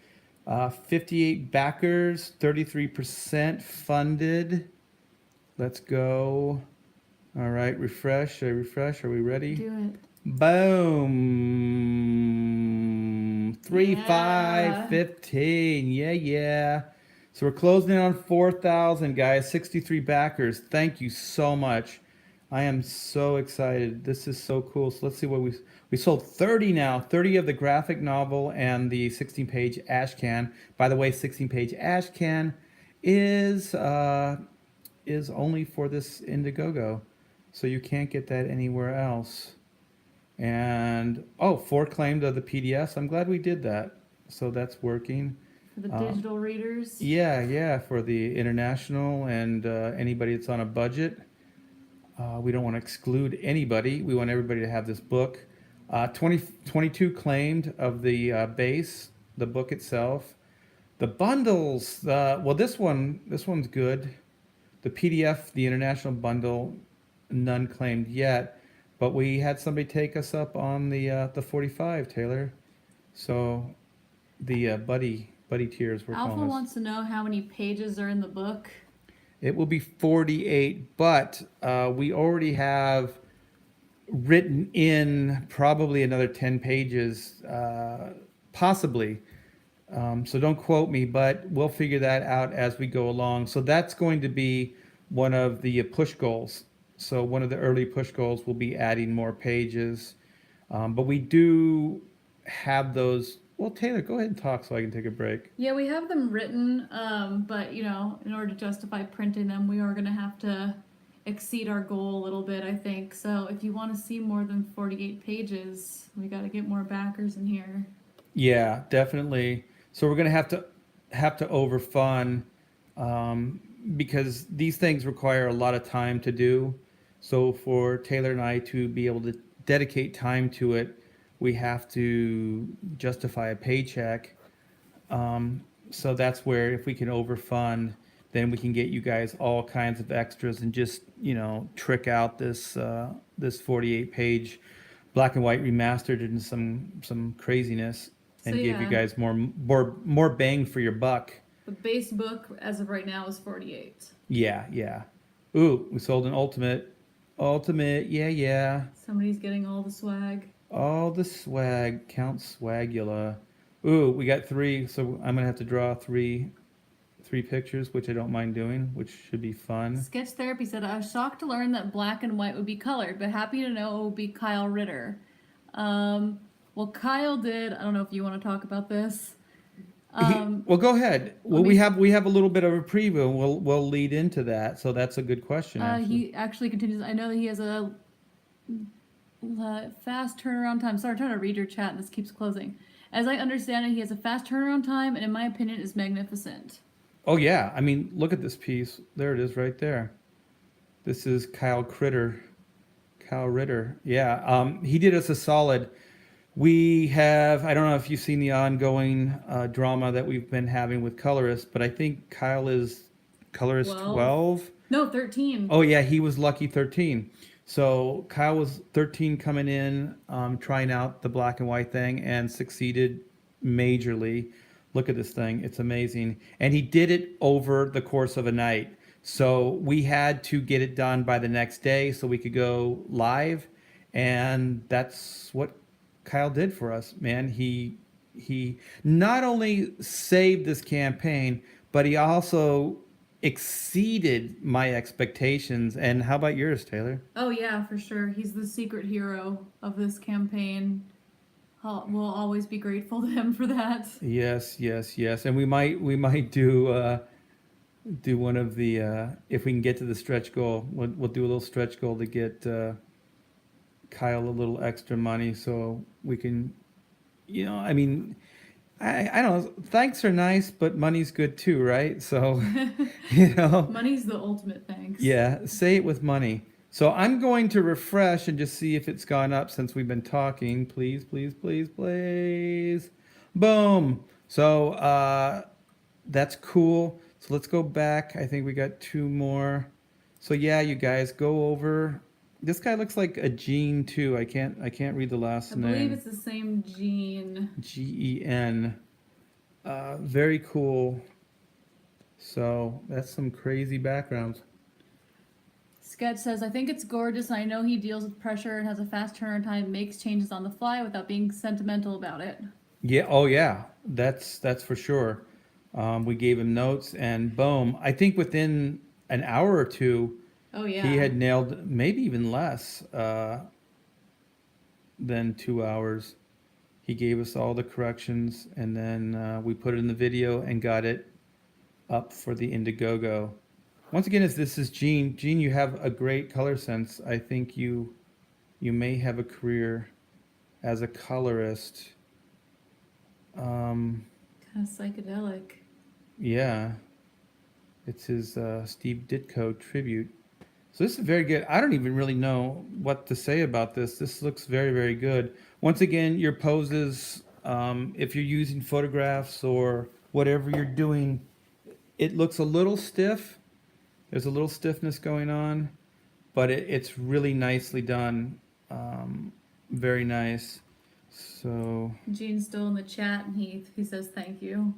58 backers. 33% funded. Let's go. All right, refresh. Should I refresh? Are we ready? Do it. Boom. 3,515. Yeah. So we're closing in on 4,000, guys. 63 backers. Thank you so much. I am so excited. This is so cool. So let's see what we sold 30 now. 30 of the graphic novel and the 16-page ashcan. By the way, 16-page ashcan is only for this Indiegogo. So you can't get that anywhere else. And 4 claimed of the PDFs. I'm glad we did that. So that's working. For the digital readers. Yeah, for the international and anybody that's on a budget. We don't want to exclude anybody. We want everybody to have this book. 22 claimed of the base, the book itself. The bundles, this one's good. The PDF, the international bundle, none claimed yet, but we had somebody take us up on the 45, Taylor. So the buddy tiers were Alpha calling us. wants to know how many pages are in the book. It will be 48, but we already have written in probably another 10 pages, possibly. So don't quote me, but we'll figure that out as we go along. So that's going to be one of the push goals. So one of the early push goals will be adding more pages. But we do have those. Well, Taylor, go ahead and talk so I can take a break. Yeah, we have them written, but in order to justify printing them, we are going to have to exceed our goal a little bit, I think. So if you want to see more than 48 pages, we got to get more backers in here. Yeah, definitely. So we're going to have to overfund because these things require a lot of time to do. So for Taylor and I to be able to dedicate time to it, we have to justify a paycheck. So that's where if we can overfund, then we can get you guys all kinds of extras and just, trick out this 48-page black and white remastered into some craziness and So, give you yeah. guys more bang for your buck. The base book, as of right now, is 48. Yeah. Ooh, we sold an ultimate. Yeah. Somebody's getting all the swag. All the swag, Count Swagula. Ooh, we got 3, so I'm gonna have to draw three pictures, which I don't mind doing, which should be fun. Sketch Therapy said, I was shocked to learn that black and white would be colored, but happy to know it will be Kyle Ritter. Well, Kyle did, I don't know if you want to talk about this. Well, go ahead. Well, we have a little bit of a preview, and we'll lead into that. So that's a good question. He actually continues, I know that he has a fast turnaround time. Sorry, I'm trying to read your chat and this keeps closing. As I understand it, he has a fast turnaround time and in my opinion is magnificent. Oh yeah, I mean, look at this piece. There it is right there. This is Kyle Ritter. Yeah, he did us a solid. We have, I don't know if you've seen the ongoing drama that we've been having with colorists, but I think Kyle is colorist 12. No, 13. Oh yeah, he was lucky 13. So Kyle was 13 coming in, trying out the black and white thing, and succeeded majorly. Look at this thing. It's amazing. And he did it over the course of a night. So we had to get it done by the next day so we could go live. And that's what Kyle did for us, man. He not only saved this campaign, but he also exceeded my expectations. And how about yours, Taylor? Oh yeah, for sure. He's the secret hero of this campaign. We'll always be grateful to him for that. Yes, yes, yes. And we might do one of the if we can get to the stretch goal, we'll do a little stretch goal to get Kyle a little extra money so we can, I mean, I don't know. Thanks are nice, but money's good too, right? So, Money's the ultimate thanks. yeah, say it with money. So I'm going to refresh and just see if it's gone up since we've been talking. Please, please, please, please. Boom. So that's cool. So let's go back. I think we got two more. So yeah, you guys go over. This guy looks like a Gene too. I can't read the last I name. believe it's the same gene. Gen. Very cool. So that's some crazy backgrounds. Sketch says, I think it's gorgeous and I know he deals with pressure and has a fast turnaround time, makes changes on the fly without being sentimental about it. Yeah. Oh yeah. That's for sure. We gave him notes and boom. I think within an hour or two, Oh yeah. he had nailed, maybe even less than 2 hours. He gave us all the corrections, and then we put it in the video and got it up for the Indiegogo. Once again, as this is Gene. Gene, you have a great color sense. I think you may have a career as a colorist. Kind of psychedelic. Yeah, it's his Steve Ditko tribute. So this is very good. I don't even really know what to say about this. This looks very, very good. Once again, your poses, if you're using photographs or whatever you're doing, it looks a little stiff. There's a little stiffness going on, but it's really nicely done. Very nice. So. Gene's still in the chat and he says thank you.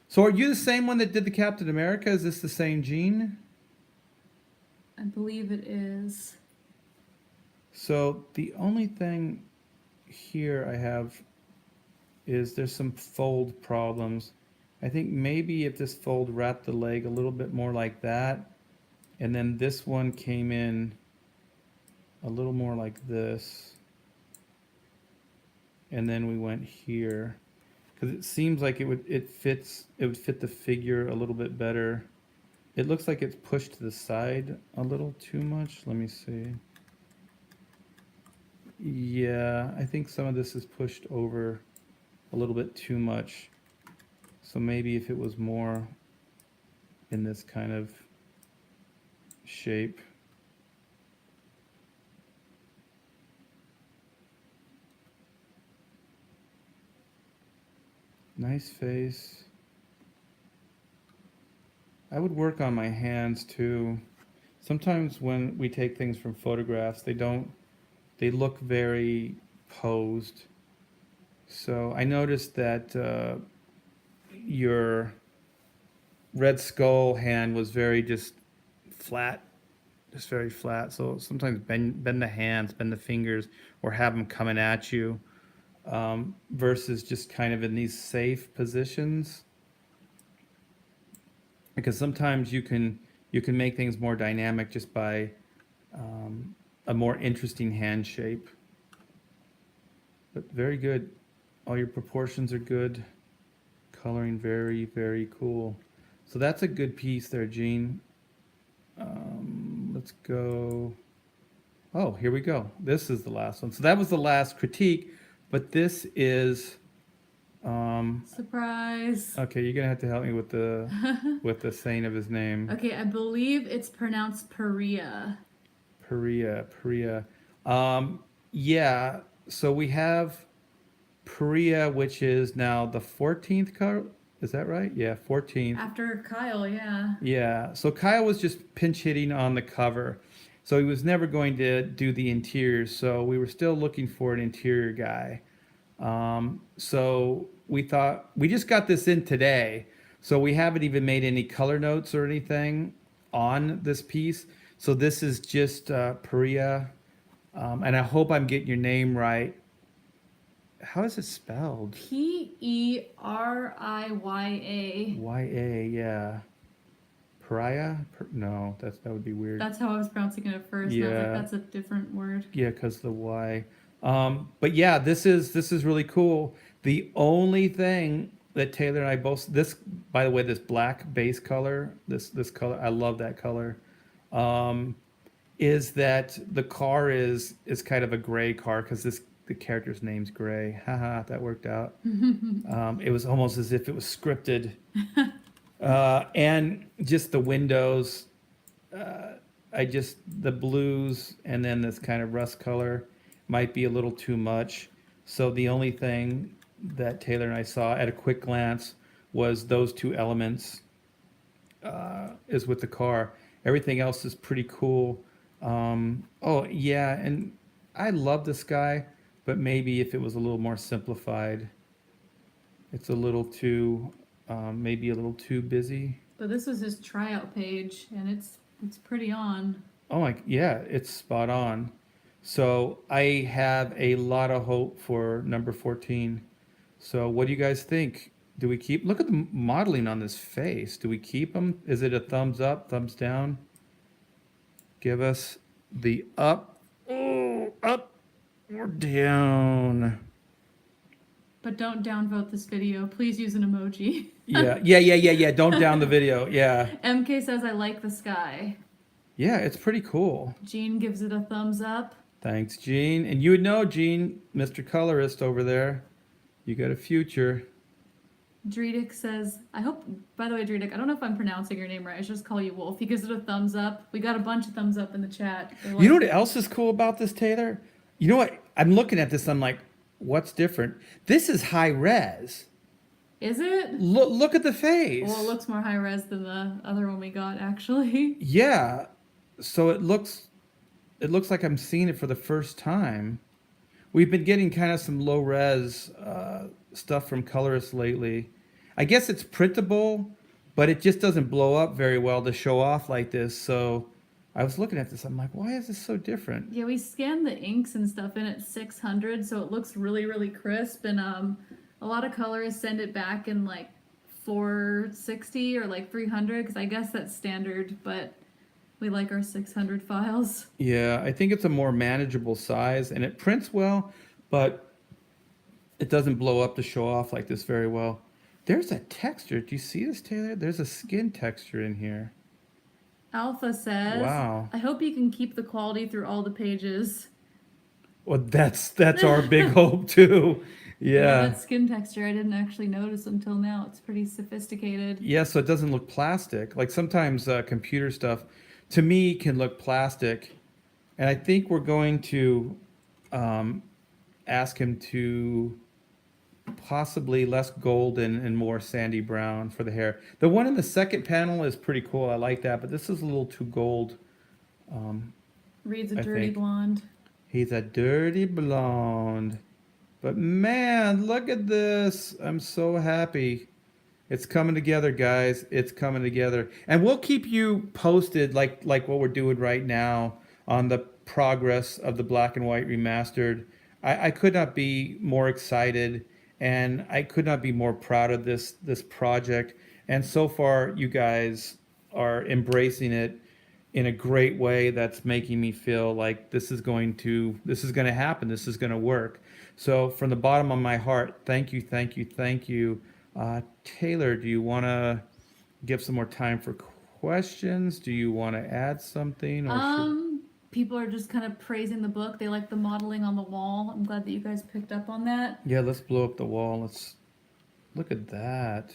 So are you the same one that did the Captain America? Is this the same Gene? I believe it is. So the only thing here I have is there's some fold problems. I think maybe if this fold wrapped the leg a little bit more like that, and then this one came in a little more like this, and then we went here, because it seems like it would fit the figure a little bit better. It looks like it's pushed to the side a little too much. Let me see. Yeah, I think some of this is pushed over a little bit too much. So maybe if it was more in this kind of shape. Nice face. I would work on my hands too. Sometimes when we take things from photographs, they look very posed. So I noticed that your Red Skull hand was very just flat, just very flat. So sometimes bend the hands, bend the fingers, or have them coming at you, versus just kind of in these safe positions. Because sometimes you can make things more dynamic just by a more interesting hand shape. But very good. All your proportions are good. Coloring very, very cool. So that's a good piece there, Gene. Let's go. Oh, here we go. This is the last one. So that was the last critique, but this is Surprise. okay, you're gonna have to help me with the saying of his name. Okay, I believe it's pronounced Paria. Paria. Yeah, so we have Paria, which is now the 14th card. Is that right? Yeah, 14th. After Kyle, yeah. Yeah, so Kyle was just pinch hitting on the cover. So he was never going to do the interiors. So we were still looking for an interior guy. So we thought we just got this in today. So we haven't even made any color notes or anything on this piece. So this is just Priya. And I hope I'm getting your name right. How is it spelled? Periya. Y-A, yeah. Pariah? No, that would be weird. That's how I was pronouncing it at first. And I was Yeah. like, that's a different word. Yeah, because the Y. But yeah, this is really cool. The only thing that Taylor and I both this, by the way, this black base color, this color, I love that color. Is that the car is kind of a gray car because the character's name's Gray. Haha, that worked out. It was almost as if it was scripted. And just the windows, the blues and then this kind of rust color might be a little too much. So the only thing that Taylor and I saw at a quick glance was those two elements is with the car. Everything else is pretty cool. Oh yeah, and I love this guy, but maybe if it was a little more simplified. It's a little too, maybe a little too busy. But this was his tryout page, and it's pretty on. Oh my, yeah, it's spot on. So I have a lot of hope for number 14. So what do you guys think? Do we keep, look at the modeling on this face. Do we keep them? Is it a thumbs up, thumbs down? Give us the up. Oh, up or down. But don't downvote this video. Please use an emoji. Yeah. Don't down the video. Yeah. MK says, I like the sky. Yeah, it's pretty cool. Gene gives it a thumbs up. Thanks, Gene. And you would know, Gene, Mr. Colorist over there. You got a future. Dredic says, I hope, by the way, Dredic, I don't know if I'm pronouncing your name right. I should just call you Wolf. He gives it a thumbs up. We got a bunch of thumbs up in the chat. You know what else is cool about this, Taylor? You know what? I'm looking at this. I'm like, what's different? This is high res. Is it? Look at the face. Well, it looks more high res than the other one we got, actually. Yeah. So it looks like I'm seeing it for the first time. We've been getting kind of some low res stuff from colorists lately. I guess it's printable, but it just doesn't blow up very well to show off like this. So I was looking at this. I'm like, why is this so different? Yeah, we scanned the inks and stuff in at 600, so it looks really, really crisp. And a lot of colorists send it back in like 460 or like 300, because I guess that's standard, but we like our 600 files. Yeah, I think it's a more manageable size, and it prints well, but it doesn't blow up to show off like this very well. There's a texture. Do you see this, Taylor? There's a skin texture in here. Alpha says, Wow. I hope you can keep the quality through all the pages. Well, that's our big hope too. Yeah. That skin texture I didn't actually notice until now. It's pretty sophisticated. Yeah, so it doesn't look plastic. Like sometimes computer stuff, to me, can look plastic. And I think we're going to ask him to possibly less golden and more sandy brown for the hair. The one in the second panel is pretty cool. I like that, but this is a little too gold. Reed's a I dirty think. blonde. He's a dirty blonde. But man, look at this. I'm so happy. It's coming together, guys. It's coming together. And we'll keep you posted like what we're doing right now on the progress of the black and white remastered. I could not be more excited, and I could not be more proud of this project. And so far, you guys are embracing it in a great way that's making me feel like this is going to happen. This is going to work. So from the bottom of my heart, thank you. Taylor, do you want to give some more time for questions? Do you want to add something? Or people are just kind of praising the book. They like the modeling on the wall. I'm glad that you guys picked up on that. Yeah, let's blow up the wall. Let's look at that.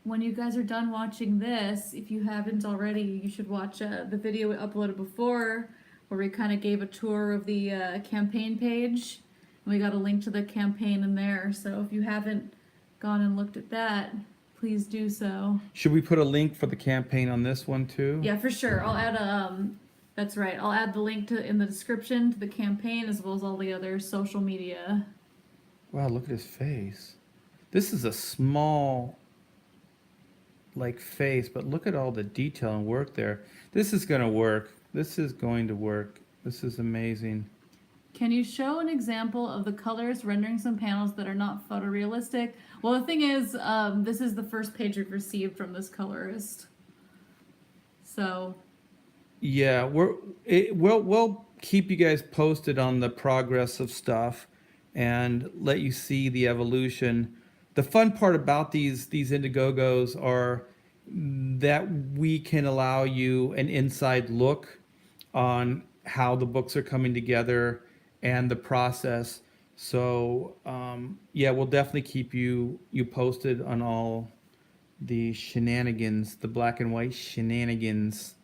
When you guys are done watching this, if you haven't already, you should watch the video we uploaded before, where we kind of gave a tour of the campaign page. And we got a link to the campaign in there. So if you haven't gone and looked at that, please do so. Should we put a link for the campaign on this one too? Yeah, for sure. I'll add That's right. I'll add the link to in the description to the campaign as well as all the other social media. Wow, look at his face. This is a small like face, but look at all the detail and work there. This is going to work. This is going to work. This is amazing. Can you show an example of the colors rendering some panels that are not photorealistic? Well, the thing is, this is the first page we've received from this colorist. So, Yeah, we'll keep you guys posted on the progress of stuff and let you see the evolution. The fun part about these Indiegogos are that we can allow you an inside look on how the books are coming together and the process. So yeah, we'll definitely keep you posted on all the shenanigans, the black and white shenanigans,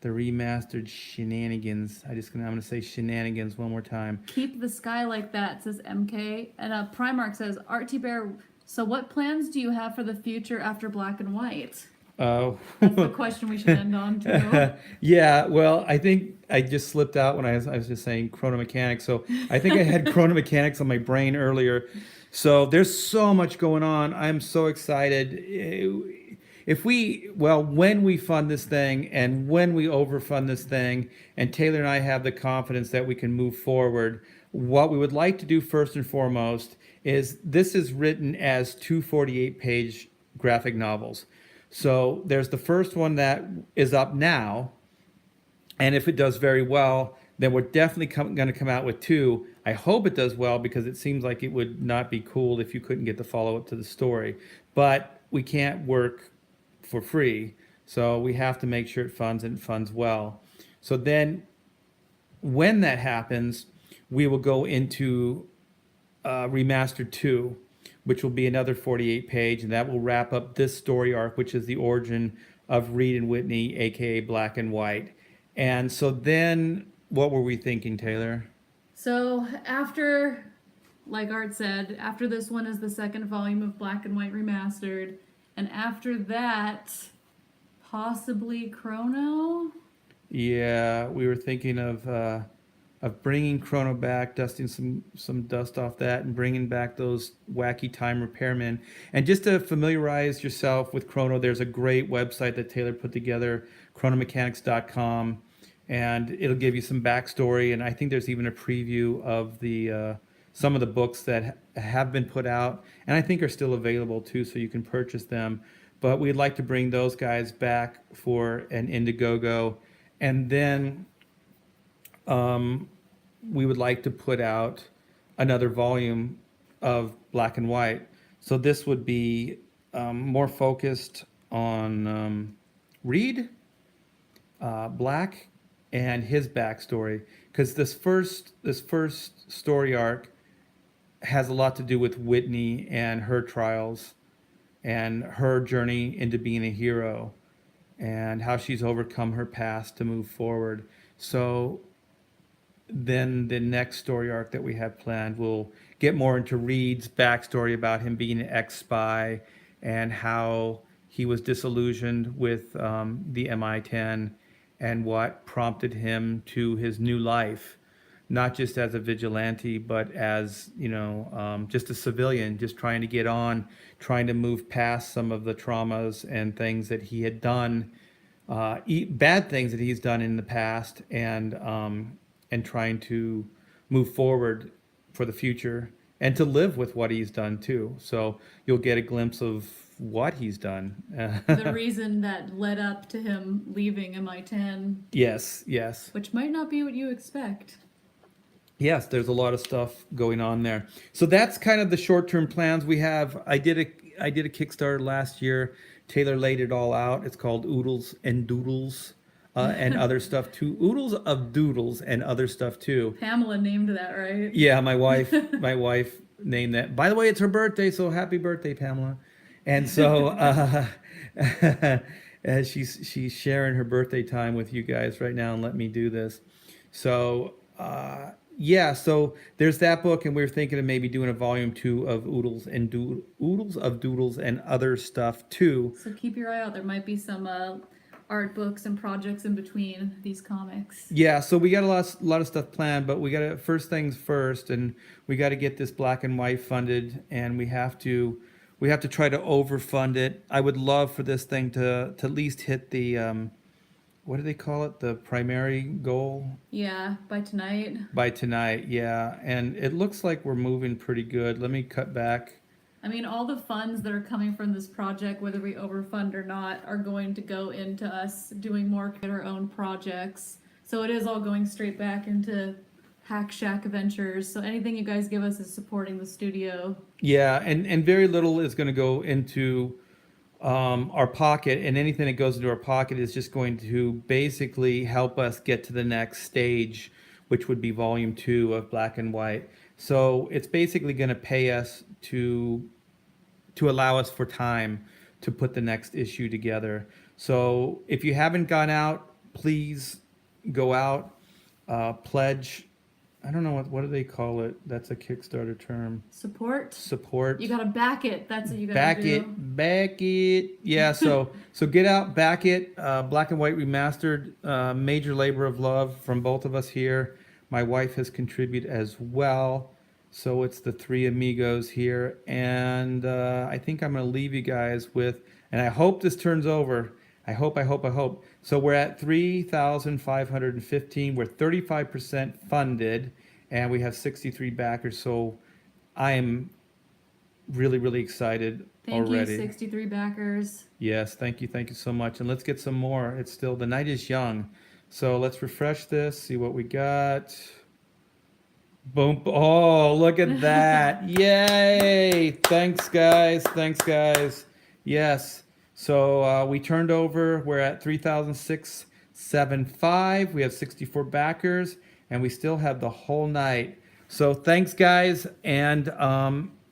the remastered shenanigans. I'm gonna say shenanigans one more time. keep the sky like that, says MK. And Primark says, Artie Bear, so what plans do you have for the future after black and white? Oh, That's the question we should end on, too. yeah. Well, I think I just slipped out when I was just saying chrono mechanics. So I think I had chrono mechanics on my brain earlier. So there's so much going on. I'm so excited. When we fund this thing and when we overfund this thing, and Taylor and I have the confidence that we can move forward, what we would like to do first and foremost is this is written as 248-page graphic novels. So there's the first one that is up now, and if it does very well, then we're definitely going to come out with two. I hope it does well because it seems like it would not be cool if you couldn't get the follow-up to the story. But we can't work for free, so we have to make sure it funds and it funds well. So then when that happens, we will go into Remastered 2, which will be another 48 page, and that will wrap up this story arc, which is the origin of Reed and Whitney, aka Black and White. And so then what were we thinking, Taylor? So after, like Art said, after this one is the second volume of Black and White Remastered, and after that, possibly Chrono? Yeah, we were thinking of bringing Chrono back, dusting some dust off that, and bringing back those wacky time repairmen. And just to familiarize yourself with Chrono, there's a great website that Taylor put together, chronomechanics.com, and it'll give you some backstory. And I think there's even a preview of the some of the books that have been put out, and I think are still available too, so you can purchase them. But we'd like to bring those guys back for an Indiegogo, and then we would like to put out another volume of Black and White. So this would be more focused on Reed, Black, and his backstory, because this first story arc has a lot to do with Whitney and her trials and her journey into being a hero and how she's overcome her past to move forward. So then the next story arc that we have planned will get more into Reed's backstory about him being an ex-spy and how he was disillusioned with the MI10 and what prompted him to his new life, not just as a vigilante, but as, just a civilian, just trying to get on, trying to move past some of the traumas and things that he had done, bad things that he's done in the past, and trying to move forward for the future and to live with what he's done too. So you'll get a glimpse of what he's done. The reason that led up to him leaving MI10. Yes. Which might not be what you expect. Yes, there's a lot of stuff going on there. So that's kind of the short-term plans we have. I did a Kickstarter last year. Taylor laid it all out. It's called Oodles and Doodles. And other stuff too. Oodles of Doodles and other stuff too. Pamela named that, right? Yeah, my wife named that. By the way, it's her birthday, so happy birthday, Pamela. And so she's sharing her birthday time with you guys right now and let me do this. So so there's that book, and we were thinking of maybe doing a volume 2 of Oodles of Doodles and other stuff too. So keep your eye out. There might be some art books and projects in between these comics. Yeah, so we got a lot of stuff planned, but we got to first things first, and we got to get this black and white funded, and we have to try to overfund it. I would love for this thing to at least hit the what do they call it? The primary goal Yeah, by tonight. by tonight. Yeah, and it looks like we're moving pretty good. Let me cut back. I mean, all the funds that are coming from this project, whether we overfund or not, are going to go into us doing more at our own projects. So it is all going straight back into Hack Shack Adventures. So anything you guys give us is supporting the studio. Yeah, and very little is going to go into our pocket, and anything that goes into our pocket is just going to basically help us get to the next stage, which would be volume 2 of Black and White. So it's basically going to pay us to allow us for time to put the next issue together. So if you haven't gone out, please go out, pledge. I don't know what do they call it? That's a Kickstarter term. Support. You gotta back it. That's what you gotta do. Back it. Yeah. So get out, back it. Black and White Remastered. Major labor of love from both of us here. My wife has contributed as well. So it's the three amigos here, and I think I'm gonna leave you guys with, and I hope this turns over. I hope. So we're at 3,515. We're 35% funded, and we have 63 backers. So I am really excited already. Thank you, 63 backers. Yes, thank you so much. And let's get some more. It's still, the night is young. So let's refresh this, see what we got. Boom. Oh, look at that. Yay. Thanks, guys. Yes. So we turned over. We're at 3,675. We have 64 backers, and we still have the whole night. So thanks, guys, and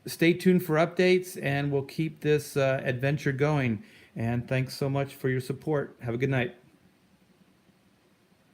stay tuned for updates, and we'll keep this adventure going. And thanks so much for your support. Have a good night.